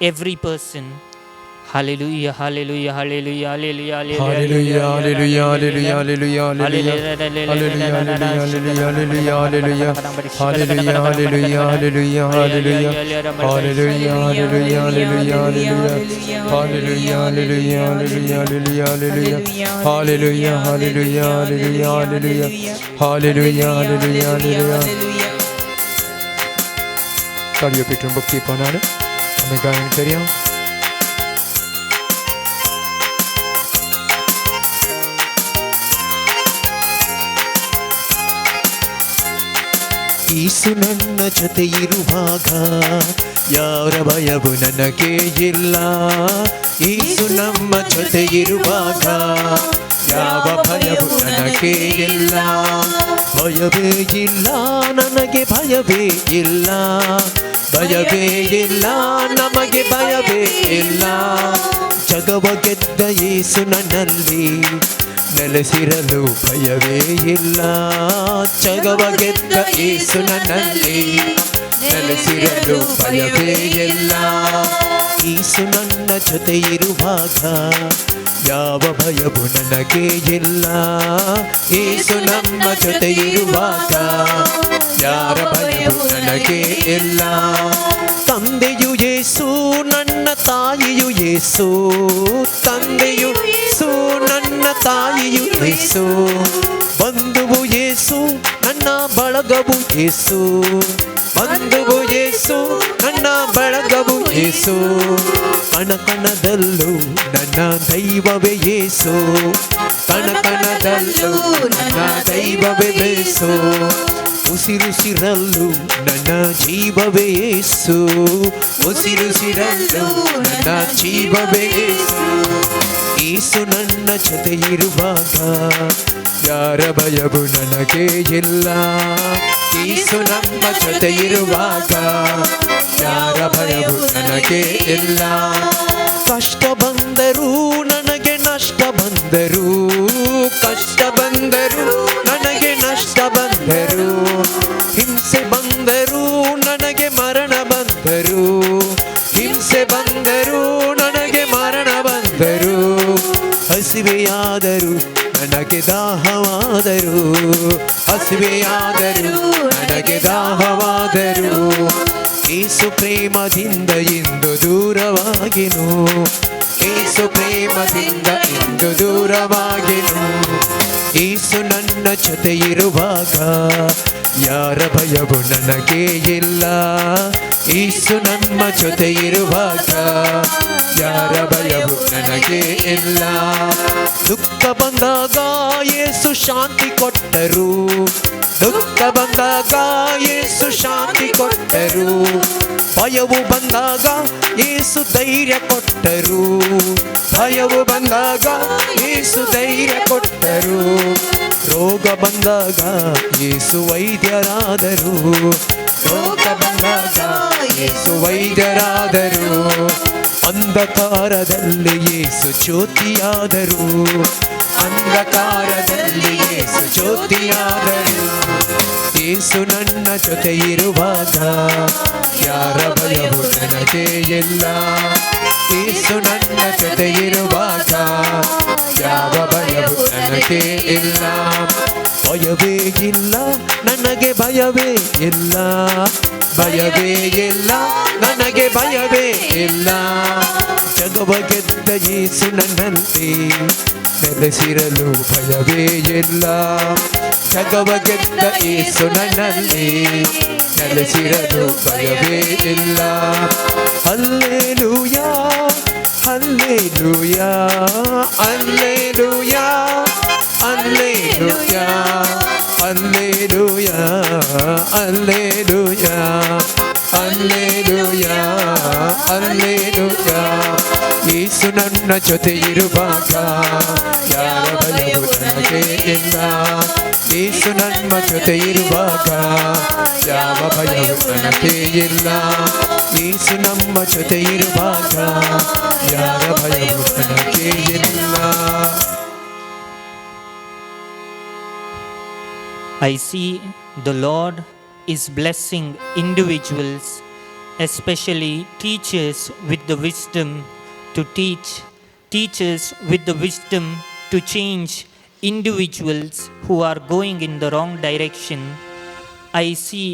every person. Hallelujah, hallelujah, hallelujah, hallelujah, Hallelujah, hallelujah, hallelujah, hallelujah, hallelujah. Hallelujah, hallelujah, hallelujah, hallelujah. Hallelujah, hallelujah, hallelujah, hallelujah. Hallelujah, hallelujah, hallelujah, hallelujah. Hallelujah, hallelujah, hallelujah, hallelujah, hallelujah. Hallelujah, hallelujah, hallelujah, hallelujah. Hallelujah, hallelujah, hallelujah. તાળીઓ પીઠું ભક્તિ પાનાને અમે ગાયન કર્યા. ಈಸು ನನ್ನ ಜೊತೆ ಇರುವಾಗ ಯಾರ ಭಯವು ನನಗೆ ಇಲ್ಲ. ಈಸು ನಮ್ಮ ಜೊತೆ ಇರುವಾಗ ಯಾವ ಭಯವು ನನಗೆ ಇಲ್ಲ. ಭಯವೇ ಇಲ್ಲ ನನಗೆ ಭಯವೇ ಇಲ್ಲ. ಭಯವೇ ಇಲ್ಲ ನಮಗೆ ಭಯವೇ ಇಲ್ಲ. ಜಗವ ಗೆದ್ದ ಯೇಸು ನನ್ನಲ್ಲಿ ನೆಲೆಸಿರಲು ಭಯವೇ ಇಲ್ಲ. ಜಗವ ಗೆದ್ದ ಯೇಸು ನನ್ನಲ್ಲಿ ನೆಲೆಸಿರಲು ಭಯವೇ ಇಲ್ಲ. ಯೇಸು ನನ್ನ ಜೊತೆ ಇರುವಾಗ ಯಾವ ಭಯವು ನನಗೆ ಇಲ್ಲ. ಯೇಸು ನಮ್ಮ ಜೊತೆ ಇರುವಾಗ ಯಾರ ಭಯವು ನನಗೆ ಇಲ್ಲ. ತಂದೆಯು ಯೇಸು ನನ್ನ ತಾಯಿಯು ಯೇಸು. ತಂದೆಯು ಯೇಸು ನನ್ನ ತಾಯಿಯು ಯೇಸು. ಬಂಧುವು ಯೇಸು ನನ್ನ ಬಳಗವು ಯೇಸು. ಬಂಧುವು ಯೇಸು ನನ್ನ ಬಳಗವು ಯೇಸು. ಕಣಕಣದಲ್ಲೂ ನನ್ನ ದೈವವೇ ಯೇಸು. ಕಣಕಣದಲ್ಲೂ ನನ್ನ ದೈವವೇ ಯೇಸು. ಉಸಿರುಸಿರಲ್ಲೂ ನನ್ನ ಜೀವವೇ ಯೇಸು. ಉಸಿರುಸಿರಲ್ಲೂ ನನ್ನ ಜೀವವೇ ಯೇಸು. ಯೇಸು ನನ್ನ ಜೊತೆ ಇರುವಾಗ ಯಾರ ಭಯವು ನನಗೆ ಇಲ್ಲ. ಯೇಸು ನಮ್ಮ ಜೊತೆ ಇರುವಾಗ ಯಾರ ಭಯವು ನನಗೆ ಇಲ್ಲ. ಕಷ್ಟ ಬಂದರೂ ನನಗೆ ನಷ್ಟ ಬಂದರೂ. ಕಷ್ಟ ಬಂದರೂ ನನಗೆ ನಷ್ಟ ಬಂದರು. ಹಿಂಸೆ ಬಂದರೂ ನನಗೆ ಮರಣ ಬಂದರು. ಹಿಂಸೆ ಬಂದರೂ ನನಗೆ ಮರಣ ಬಂದರು. ಹಸಿವೆಯಾದರೂ ನನಗೆ ದಾಹವಾದರು. ಹಸಿವೆಯಾದರೂ ನನಗೆ ದಾಹವಾದರು. ಯೇಸು ಪ್ರೇಮದಿಂದ ಇಂದು ದೂರವಾಗಿನು. ಯೇಸು ಪ್ರೇಮದಿಂದ ಇಂದು ದೂರವಾಗಿನು. ಯೇಸು ನನ್ನ ಜೊತೆ ಇರುವಾಗ ಯಾರ ಭಯವು ನನಗೆ ಇಲ್ಲ. ಯೇಸು ನಮ್ಮ ಜೊತೆ ಇರುವಾಗ ಯಾರ ಭಯವು ನನಗೆ ಇಲ್ಲ. ದುಃಖ ಬಂದಾಗ ಯೇಸು ಶಾಂತಿ ಕೊಟ್ಟರು. ದುಃಖ ಬಂದಾಗ ಯೇಸು ಶಾಂತಿ ಕೊಟ್ಟರು. ಭಯವು ಬಂದಾಗ ಯೇಸು ಧೈರ್ಯ ಕೊಟ್ಟರು. ಭಯವು ಬಂದಾಗ ಯೇಸು ಧೈರ್ಯ ಕೊಟ್ಟರು. ರೋಗ ಬಂದಾಗ ಯೇಸು ವೈದ್ಯರಾದರು. ರೋಗ ಬಂದಾಗ ಯೇಸು ವೈದ್ಯರಾದರು. ಅಂಧಕಾರದಲ್ಲಿ ಯೇಸು ಜ್ಯೋತಿಯಾದರು. ಅಂಧಕಾರದಲ್ಲಿ ಯೇಸು ಜ್ಯೋತಿಯಾದರು. ಯೇಸು ನನ್ನ ಜೊತೆ ಇರುವಾಗ ಯಾರ ಭಯವು ನನಗೆ ಇಲ್ಲ. ಯೇಸು ನನ್ನ ಜೊತೆ ಇರುವಾಗ ಯಾವ ಭಯವು ನನಗೆ ಇಲ್ಲ. ಭಯವೇ ಇಲ್ಲ ನನಗೆ ಭಯವೇ ಇಲ್ಲ. ಭಯವೇ ಇಲ್ಲ ನನಗೆ ಭಯವೇ ಇಲ್ಲ. ಜಗವ ಗೆದ್ದ ಯೇಸು ನನ್ನಲ್ಲಿ ನೆಲೆಸಿರಲು ಭಯವೇ ಇಲ್ಲ. ಜಗವ ಗೆದ್ದ ಯೇಸು ನನ್ನಲ್ಲಿ ನೆಲೆಸಿರಲು ಭಯವೇ ಇಲ್ಲ. ಹಲ್ಲೆಲೂಯಾ ಹಲ್ಲೆಲೂಯಾ ಹಲ್ಲೆಲೂಯಾ ಹಲ್ಲೆಲೂಯಾ ಹಲ್ಲೆಲೂಯಾ ಹಲ್ಲೆಲೂಯಾ ಹಲ್ಲೆಲೂಯಾ ಹಲ್ಲೆಲೂಯಾ. ಯೇಸು ನನ್ನ ಜೊತೆ ಇರುವಾಗ ಯಾರ ಭಯವು ನನಗೆ ಇಲ್ಲ. ಯೇಸು ನಮ್ಮ ಜೊತೆ ಇರುವಾಗ ಯಾವ ಭಯವು ನನಗೆ ಇಲ್ಲ. ಯೇಸು ನಮ್ಮ ಜೊತೆ ಇರುವಾಗ ಯಾರ ಭಯವು ನನಗೆ ಇಲ್ಲ. I see the Lord is blessing individuals, especially teachers with the wisdom to teach, teachers with the wisdom to change individuals who are going in the wrong direction. I see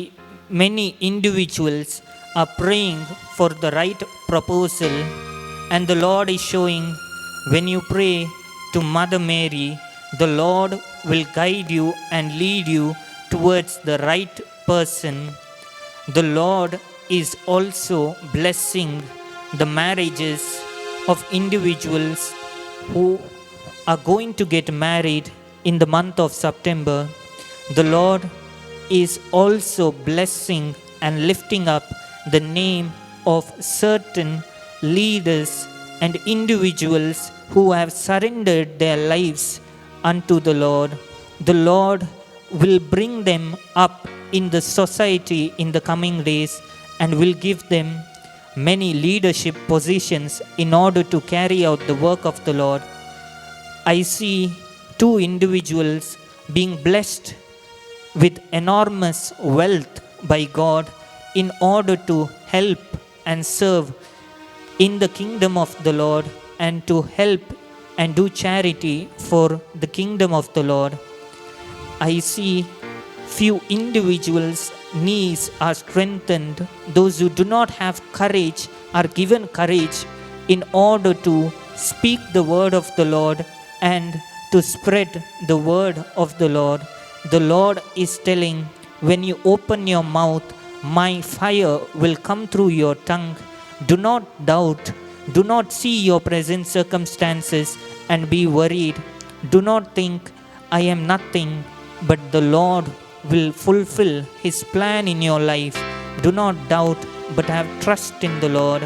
many individuals are praying for the right proposal, and the Lord is showing when you pray to Mother Mary, the Lord will guide you and lead you towards the right person. The Lord is also blessing the marriages of individuals who are going to get married in the month of September. The Lord is also blessing and lifting up the name of certain leaders and individuals who have surrendered their lives unto the Lord. The Lord will bring them up in the society in the coming days and will give them many leadership positions in order to carry out the work of the Lord. I see two individuals being blessed with enormous wealth by God in order to help and serve in the kingdom of the Lord and to help and do charity for the kingdom of the Lord. I see few individuals' knees are strengthened. Those who do not have courage are given courage in order to speak the word of the Lord and to spread the word of the Lord. The Lord is telling, when you open your mouth, my fire will come through your tongue. Do not doubt. Do not see your present circumstances and be worried. Do not think, I am nothing, but the Lord will fulfill His plan in your life. Do not doubt, but have trust in the Lord.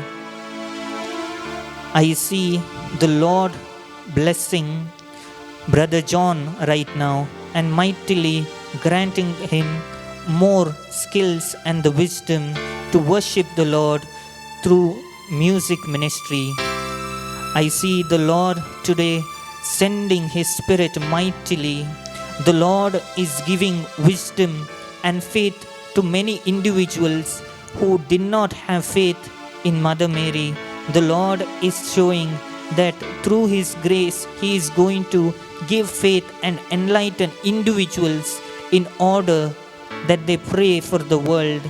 I see the Lord blessing Brother John right now and mightily granting him more skills and the wisdom to worship the Lord through music ministry. I see the Lord today sending His Spirit mightily. The Lord is giving wisdom and faith to many individuals who did not have faith in Mother Mary. The Lord is showing that through His grace, He is going to give faith and enlighten individuals in order that they pray for the world.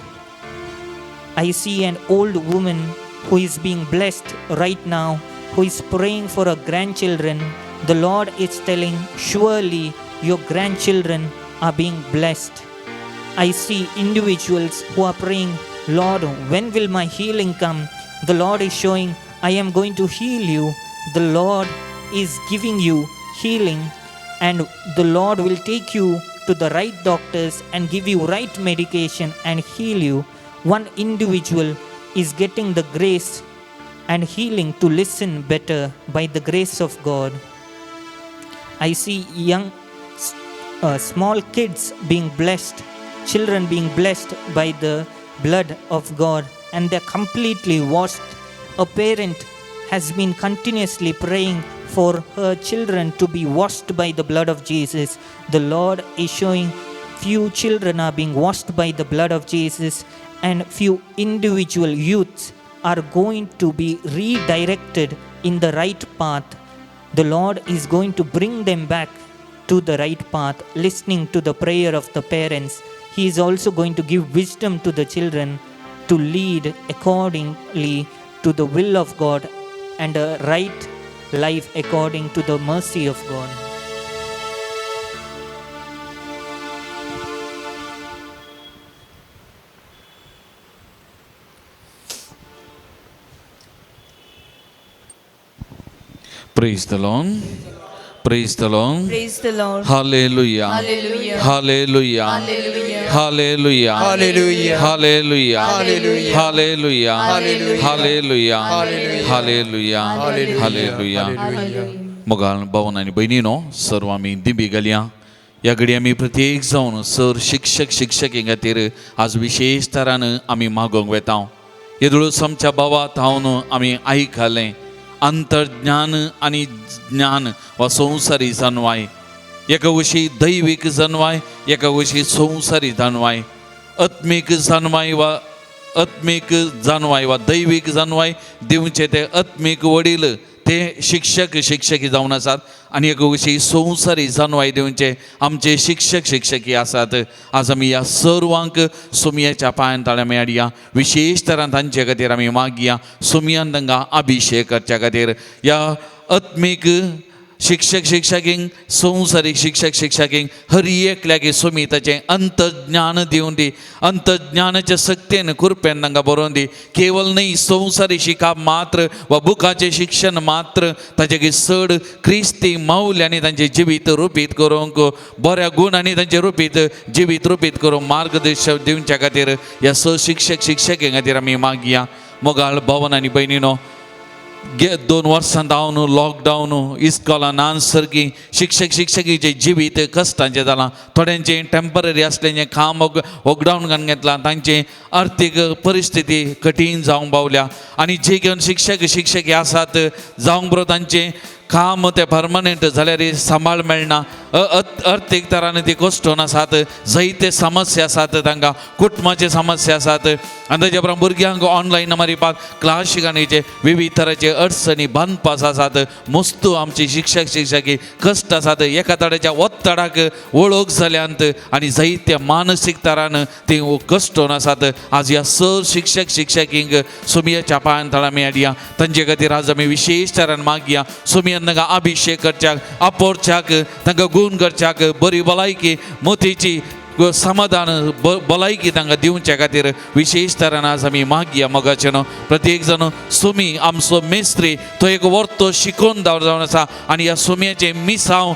I see an old woman who is being blessed right now, who is praying for her grandchildren. The Lord is telling, surely your grandchildren are being blessed. I see individuals who are praying, Lord, when will my healing come? The Lord is showing, I am going to heal you. The Lord is giving you healing, and the Lord will take you to the right doctors and give you right medication and heal you. One individual is getting the grace and healing to listen better by the grace of God. I see young, small kids being blessed, children being blessed by the blood of God, and they're completely washed. A parent has been continuously praying for her children to be washed by the blood of Jesus. The Lord is showing few children are being washed by the blood of Jesus, and few individual youths are going to be redirected in the right path. The Lord is going to bring them back to the right path, listening to the prayer of the parents. He is also going to give wisdom to the children to lead accordingly to the will of God and a right life according to the mercy of God. Praise the Lord. Praise the Lord. Praise the Lord. Hallelujah. Hallelujah. Hallelujah. Hallelujah. Hallelujah. Hallelujah. Hallelujah. Hallelujah. Hallelujah. Hallelujah. Hallelujah. Hallelujah. Hallelujah. मोगाल भावन आणि बहिणीनो सर्व आमी दिंबी घालया. ह्या घडी आमी प्रत्येक जावन sir शिक्षक खातीर आज विशेष तरान आमी मागोंक वेता. येदुळू आमच्या भावात हांवन आमी आयकलें अंतर्ज्ञान आनी ज्ञान वा संवसारी जाणवाय, एका वशी दैवीक जाणवाय, एका वशी संवसारी जाणवाय. आत्मीक जाणवाय वा दैवीक जाणवाय दिवचे ते आत्मीक वडील ते शिक्षकी जावन आसात, आनी एक अशी संवसारी जाणवाय दिवचे आमचे शिक्षकी आसात. आज आमी ह्या सर्वांक सुमयाच्या पांयान ताळ्या मेळया. विशेष तरान तांचे खातीर आमी मागया, सुमयान तांकां अभिशेक करच्या खातीर. ह्या आत्मीक शिक्षक शिक्षकींक संवसारीक शिक्षक शिक्षकींक हर एकल्याक सुमी ताचें अंतज्ञान दिवन दी अंतज्ञानाच्या सक्तीन कृपेन तांकां बरोवन दी केवळ न्ही संवसारीक शिकाप मात्र वा बुकाचें शिक्षण मात्र ताचे चड क्रिस्ती मौल्यांनी तांचें जिवीत रुपीत करूंक बऱ्या गुणांनी तांचें रुपीत जिवीत रुपीत करूंक मार्गदर्शन दिवच्या खातीर ह्या शिक्षक शिक्षके खातीर आमी मागया. मोगाळ भवन आनी भयणीनो 2 वर्सां जावन लॉकडावन इस्कॉलान सारकी शिक्षक शिक्षकीचें जिवीत कश्टांचें जालां. थोड्यांचें टेम्पररी आसलें काम लॉकडावन घालून घेतलां. तांची आर्थीक परिस्थिती कठीण जावंक पावल्या आनी जे घेवन शिक्षक शिक्षकी आसात जावंक बरो तांचें काम ते परमनंट जाल्यार सांबाळ मेळना. अर्थीक तरान ती कश्टून आसात. जायते समस्या आसात तांकां कुटुंबाचे समस्या आसात आनी ताच्या बरोबर भुरग्यांक ऑनलायन मारिपाक क्लास शिकणेचे विविध तरांचे अडचणी बांदपास आसात. मस्तू आमची शिक्षक शिक्षकी कश्ट आसात. एका तराच्या वत्तडाक वळख जाल्यांत आनी जायत्या मानसीक तरान ती कश्टून आसात. आज ह्या शिक्षक शिक्षकींक सुमयाच्या पांयां तळा मेळया. तांचे खातीर आज आमी विशेश तरान मागया. सुमयान तांकां अभिषेक करच्याक आपोवच्याक तांकां गुण करच्याक बरी भलायकी मोतीची समाधान भलायकी तांकां दिवच्या खातीर विशेश तरान आज आमी मागया. मोगाचे न्हू प्रत्येक जण सुमी आमचो मेस्त्री तो एक वर्तो शिकोवन जावन आसा आनी ह्या सुमयाचें मिसांव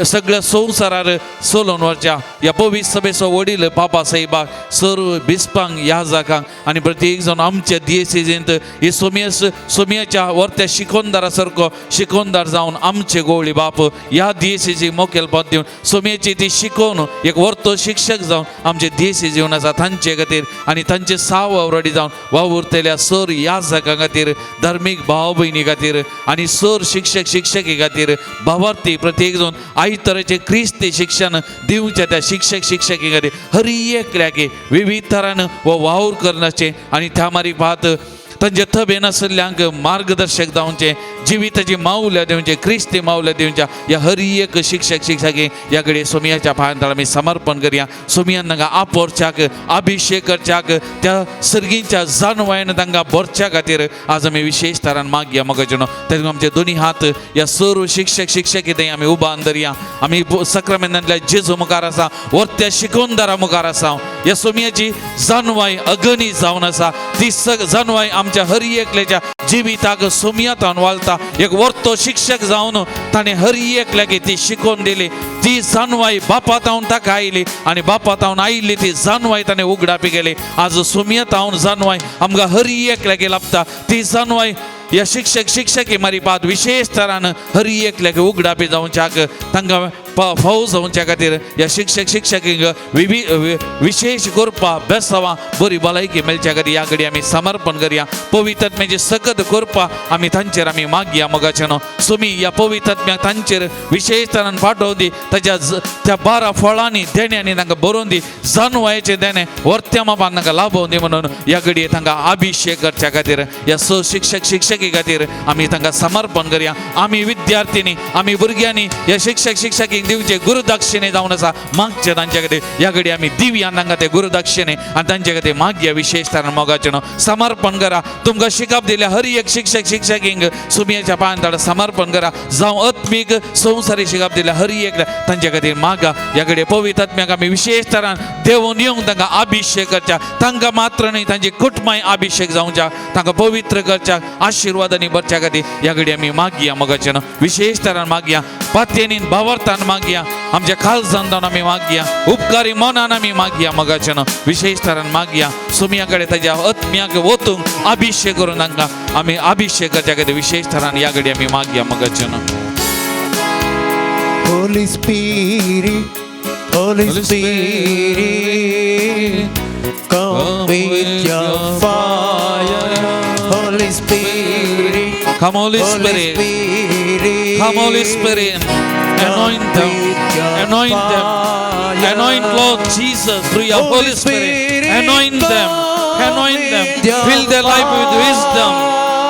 सगळ्या संवसारार चलोवन वरच्या ह्या पवित्र सभेचो वडील पापा साहेबाक सर्व बिस्पांक याजकांक आनी प्रत्येक जण आमच्या दियेसीजेंत ही सुमयाच्या वर्त्या शिकोनदारा सारको शिकोनदार जावन आमचे गोवळी बाप ह्या दियेसीची मोखेलपण दिवन सुमयाची ती शिकोवन एक वर्तो शिक्षक जावन आमचे देशी जीवन आसा तांचे खातीर आनी तांचे साव वावरडी जावन वावुरतल्या सर याजकां खातीर धर्मीक भाव भयणी खातीर आनी सर शिक्षक शिक्षकी खातीर भावार्थी प्रत्येक जण आयज तरेचें क्रिस्ती शिक्षण दिवचें त्या शिक्षक शिक्षकी खातीर हर एकल्याक विविध तरान हो वावर करनाचें आनी त्या मारी पात तांचे थबेन आसल्ल्यांक मार्गदर्शक जावचें जिविताची मावल्या दिवचें क्रिस्ती मावल्या दिवच्या ह्या हर एक शिक्षक शिक्षकी ह्या घडये सुमयाच्या पांयां तळा आमी समर्पण करया. सुमयान तांकां आपोवच्याक अभिषेक करच्याक त्या सर्गींच्या जानवायन तांकां भरच्या खातीर आज आमी विशेश तरान मागया. मोगाचे न्हू तेन्ना आमचे दोनी हात ह्या सर्व शिक्षक शिक्षकी थंय आमी उबान धरया. आमी सक्रामेंतांतल्या जेजू मुखार आसा वर्त्या शिकोनदारा मुखार आसा. ह्या सुमयाची जानवाय अगणी जावन आसा. ती जानवाय आमच्या हर एकल्याच्या जिविताक सुमयातान वालता. एक वर्तो शिक्षक जावन ताणें हर एकल्याक ती शिकोवन दिली. ती जानवाय बापातावन ताका आयली आनी बापातावन आयिल्ली ती जानवाय ताणें उगडापी केली. आज सुमयातावन जानवाय आमकां हर एकल्याक लाभता. ती जानवाय ह्या शिक्षक शिक्षकी मारिपात विशेष तरान हर एकल्याक उगडापी जावच्याक तांकां फाव जावच्या खातीर ह्या शिक्षक शिक्षकींक विशेष कृपा बेसावां बरी भलायकी मेळच्या खातीर ह्या घडये आमी समर्पण करया. पवित्र आत्म्याची सकत कृपा आमी तांचेर आमी मागया. मोगाचे न्हू सुमी ह्या पवित्र आत्म्याक तांचेर विशेष तरान पाठोवन दी. ताच्या त्या 12 फळांनी देण्यांनी तांकां बरोवन दी. जानवायेचे देणे वर्त्या मापान तांकां लाभोवन दी म्हणून ह्या घडये तांकां अभिषेक करच्या खातीर ह्या शिक्षक शिक्षकी खातीर आमी तांकां समर्पण करया. आमी विद्यार्थीनी आमी भुरग्यांनी ह्या शिक्षक शिक्षकीक दिवचे गुरुदक्षिणे जावन आसा मागचे तांचे खातीर ह्या घडये आमी दिवया तांकां ते गुरुदक्षिणे आनी तांचे खातीर मागया. विशेष तरान मोगाचे न्हू समर्पण करा. तुमकां शिकप दिल्या हर एक शिक्षक शिक्षकींक सुमयाच्या पांयां तळा समर्पण करा. जावं आत्मीक संवसारीक शिकप दिल्या हर एक तांचे खातीर मागा. ह्या घडये पवित्र आत्म्याक आमी विशेष तरान देवून येवंक तांकां अभिषेक करच्या. तांकां मात्र न्ही तांची कुटुंबाय अभिषेक जावच्या तांकां पवित्र करच्या आशिर्वादांनी भरच्या खातीर ह्या घडये आमी मागया. मोगाचे न्हू विशेष तरान मागया. पातयेनी भावार्थान मागया. आमच्या खालसांत आमी मागया. उपकारी मनान आमी मागया. मोगाचे न्हू विशेष तरान मागया. सुमया कडेन ताच्या आत्म्याक वतूंक अभिषेक करून तांकां आमी अभिषेक करच्या खातीर विशेष तरान ह्या घडये आमी मागया. मोगाचे न्हू Holy Spirit, Holy Spirit, come with your fire. Holy Spirit, come Holy Spirit, come Holy Spirit, anoint them, anoint them, anoint Lord Jesus through your Holy Spirit, anoint them, anoint them, fill their life with wisdom,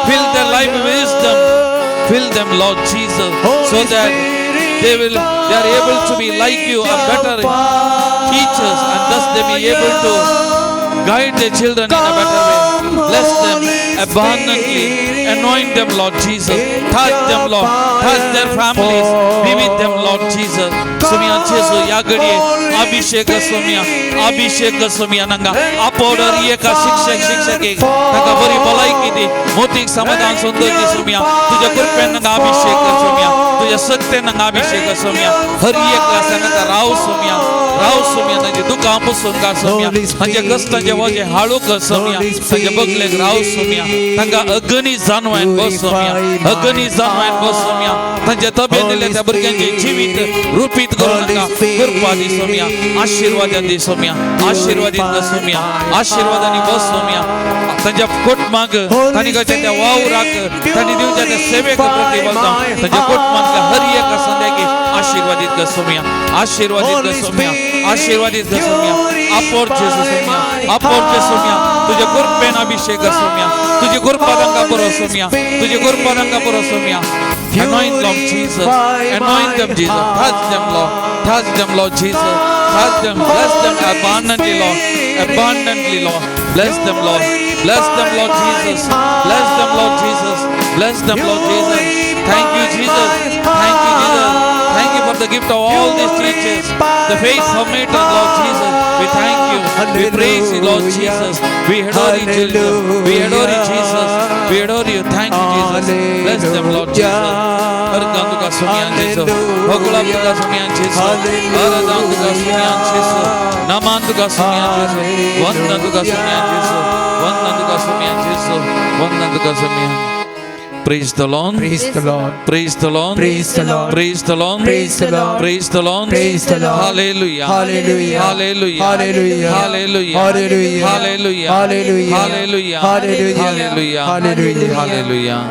fill their life with wisdom, fill them Lord Jesus, so that they are able to be like you, a better teachers, and thus they be able to guide their children in a better way. Bless them abundantly. Anoint them, Lord Jesus. Touch them, Lord. Touch their families. Be with them, Lord Jesus. Sumia Jesu yagadiye abhishek sumia abhishek sumia nanga apodar yeka शिक्षक नका बरी भलाई किती मोठी समाधान सुंदर की सुमिया तुझ्या कृपेने नका अभिषेक कर सुमिया तुझ्या सत्य नका अभिषेक कर सुमिया हर एक नका राव सुमिया नजे दुःखा पुसून का सुमिया नजे कष्टाचे वजे हाळू कर सुमिया नजे बगले राव सुमिया नका अगणी जाणवायन बस सुमिया अगणी जाणवायन बस सुमिया नजे तब्येत दिले त्या बुरग्यांचे जीवित रूपित करून नका कृपा दी सुमिया आशीर्वाद दी सुमिया आशीर्वादित कर सुमिया आशीर्वादानी बस सुमिया त्यांच्या कोटमाग त्यांनी त्या वाव राख त्यांनी देऊच्या त्या सेवेक प्रति बोलता त्यांच्या कोटमागला हर एक संध्याकी आशीर्वादित कर सुमिया आशीर्वादित कर सुमिया आशीर्वादित कर सुमिया आपोर जेसू सुमिया तुझे कृपेन अभिषेक कर सुमिया तुझे कृपा रंगा बरो सुमिया तुझे कृपा रंगा बरो सुमिया anoint Lord Jesus anoint them Jesus touch them Lord Jesus touch them bless them abundantly Lord bless them Lord Jesus bless them Lord Jesus bless them Lord Jesus thank you Jesus thank you for the gift of all these teachers the faith formative Lord Jesus we thank you we praise you Lord Jesus we adore you Jesus we adore you Jesus we adore you thank you Jesus bless them Lord Jesus Argandu ka sumiyan Jesus Bogulab ka sumiyan Jesus Aradandu ka sumiyan Jesus Namandu ka sumiyan Jesus Vandandu ka sumiyan Jesus Vandandu ka sumiyan Jesus Vandandu ka sumiyan Praise the Lord. Praise the Lord. Praise the Lord. Praise the Lord. Praise the Lord. Praise the Lord. Praise the Lord. Praise the Lord. Hallelujah. Hallelujah. Hallelujah. Hallelujah. Hallelujah. Hallelujah. Hallelujah. Hallelujah. Hallelujah. Hallelujah. Hallelujah. Hallelujah.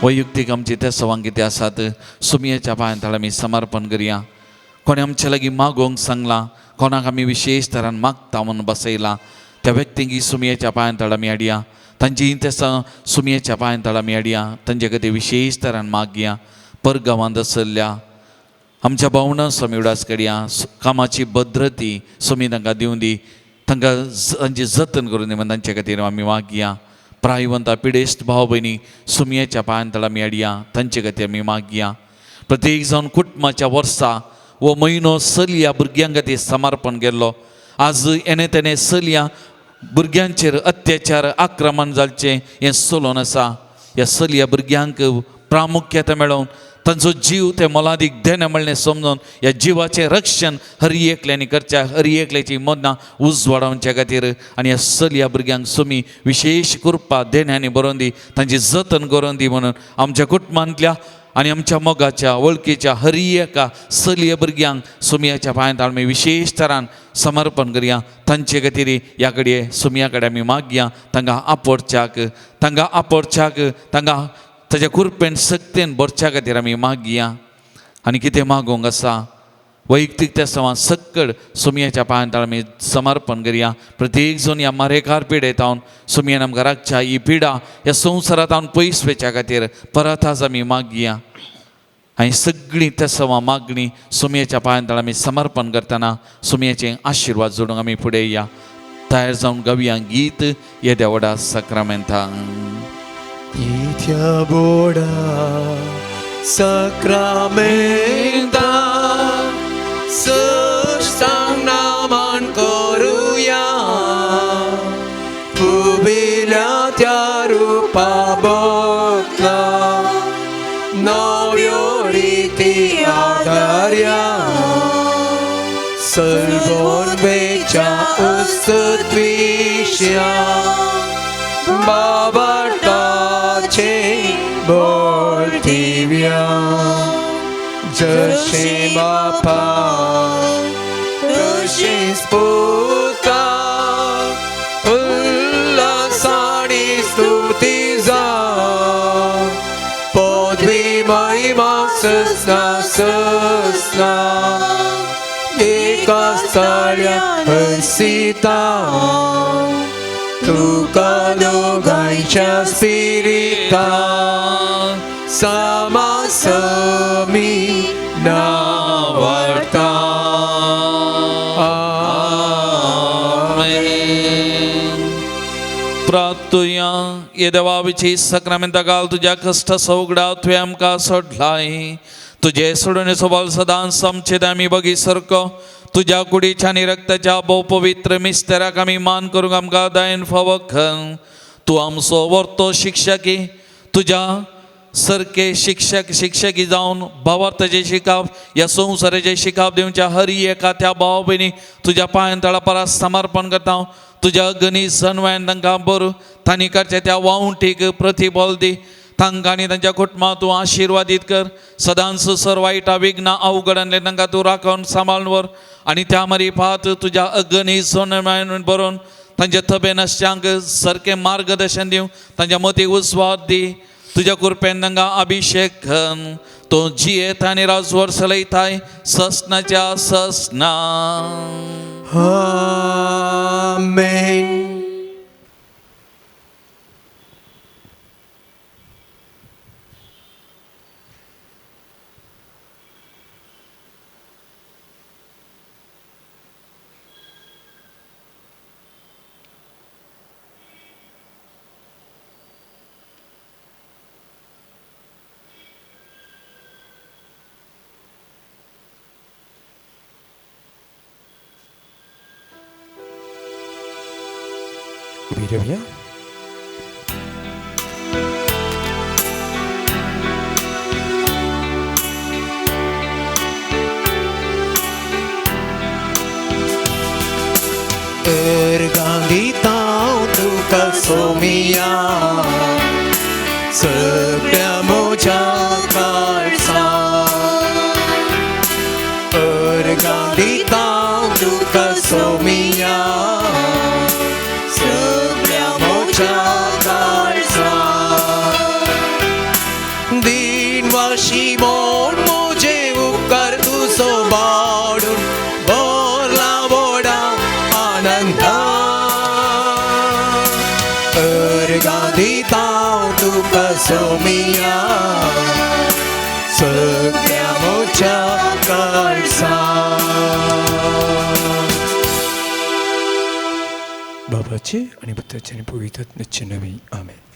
वैयक्तिक आमची त्या सवांग किती आसात सुमयेच्या पांयां आमी समर्पण करुया कोणी आमच्या लागीं मागोवंक सांगला कोणाक आमी विशेष तरान मागता म्हणून बसयला त्या व्यक्तींक सुमयेच्या पांयां आमी हाडया तांची इंतेसा सुमयेच्या पांयां आमी हाडया तांचे खातीर विशेष तरान मागया परगांवांत आसल्या आमच्या भावना स्वामी उडास करया कामाची भद्रती सुमी तांकां दिवं दी तांकां तांची जतन करून दी म्हणून तांचे खातीर आमी मागया प्रायवंता पिडेस्त भाव भयणी सुमयेच्या पांयां आमी हाडया तांचे खातीर आमी मागया प्रत्येक जावन कुटुंबाच्या वर्सा वो म्हयनो चलया भुरग्यां खातीर समर्पण केल्लो आज येणे तेणे चलया भुरग्यांचेर अत्याचार आक्रमण जावचें हें चलून आसा ह्या चलया भुरग्यांक प्रामुख्यता मेळोवन तांचो जीव ते मोलादीक देणे म्हणलें समजून ह्या जिवाचें रक्षण हर एकल्यानी करच्या हर एकल्याची मदनां उजवाडावच्या खातीर आनी ह्या चलया भुरग्यांक सुमी विशेष कृपा देण्यांनी बरोवन दी तांची जतन करून दी म्हणून आमच्या कुटुंबांतल्या आनी आमच्या मोगाच्या वळखीच्या हर एका चलये भुरग्यांक सुमयाच्या पांयां आमी विशेष तरान समर्पण करया तांचे खातीर ह्या कडेन सुमया कडेन आमी मागया तांकां आपोडच्याक तांकां ताच्या कृपेन सक्तेन भरच्या खातीर आमी मागया आनी कितें मागोवंक आसा वैयक्तीक त्या सवां सक्कड सुमयाच्या पांयां आमी समर्पण करया प्रत्येक जण ह्या मारेकार पिडेतावन सुमयेन आमकां राखच्या ही पिडा ह्या संवसारांत पयस वेच्या खातीर परत आज आमी मागया आनी सगळीं त्या सवां मागणी सुमयेच्या पांयां आमी समर्पण करतना सुमयेचें आशिर्वाद जोडूंक आमी फुडें या तयार जावन गावया गीत येद्या व्हडा सक्रामेंतां Itia boda sakramenta sesang naman koruya Pubila tiarupa bokla Novioriti adarya Selvon becha ustutvisya Babartace boltivia Jasi Bapa Jasi Sputa Ullasani stutiza Podvima ima sesna Eka stalia hesita Tu kadogajcia spirita sama sami navarta. Amen. तुया ये देवाविची सक्रामेंता घाल तुझ्या कष्ट सौगडा तुवें आमकां सोडलाय तुझे सोडून सोबाल सदां समचेद आमी बगी सारको तुझ्या कुडीच्या आनी रक्ताच्या भोव पवित्र मिस्तेराक आमी मान करूंक आमकां दायन फावो कर तूं आमचो वर्तो शिक्षकी तुझ्या सारके शिक्षकी जावन भावार्थाचे शिकाप ह्या संवसाराचे शिकाप दिवच्या हर एका त्या भाव भयणी तुज्या पांयां तळा परस समर्पण करता हांव तुज्या गणीस सणवान तांकां बर तांणी करचे त्या वावुंटीक प्रतिबल दी तांकां आनी तांच्या कुटुंबाक तूं आशिर्वादीत कर सदांच सर वायटा विघ्ना अवघडांतले तांकां तूं राखून सांबाळून व्हर आनी त्या मरीफात तुज्या अगणीस सणवान बरोवन तांच्या तबे नश्यांक सारकें मार्गदर्शन दिवं तांच्या मतीक उस्वाद दी तुझ्या कृपेन तांकां अभिषेक कर तो जियेत आनी राजवर चलयताय ससनाच्या ससना आमेन. उभी राहूया. गांधीताव तुका सोमिया सगळ्या मोच्या काळसा गांधीताव तुका सोमिया सगळ्या मोच्या काळसा दिनवाशी मोड मोजे उपकार तुझो बाडून बोला बोडा आनंदा गांधीताव तुका सोमिया सगळ्या मोच्या काळसा बाबाचे आणि पुत्राचे आणि पवित्रात्म्याचे नावे आमेन.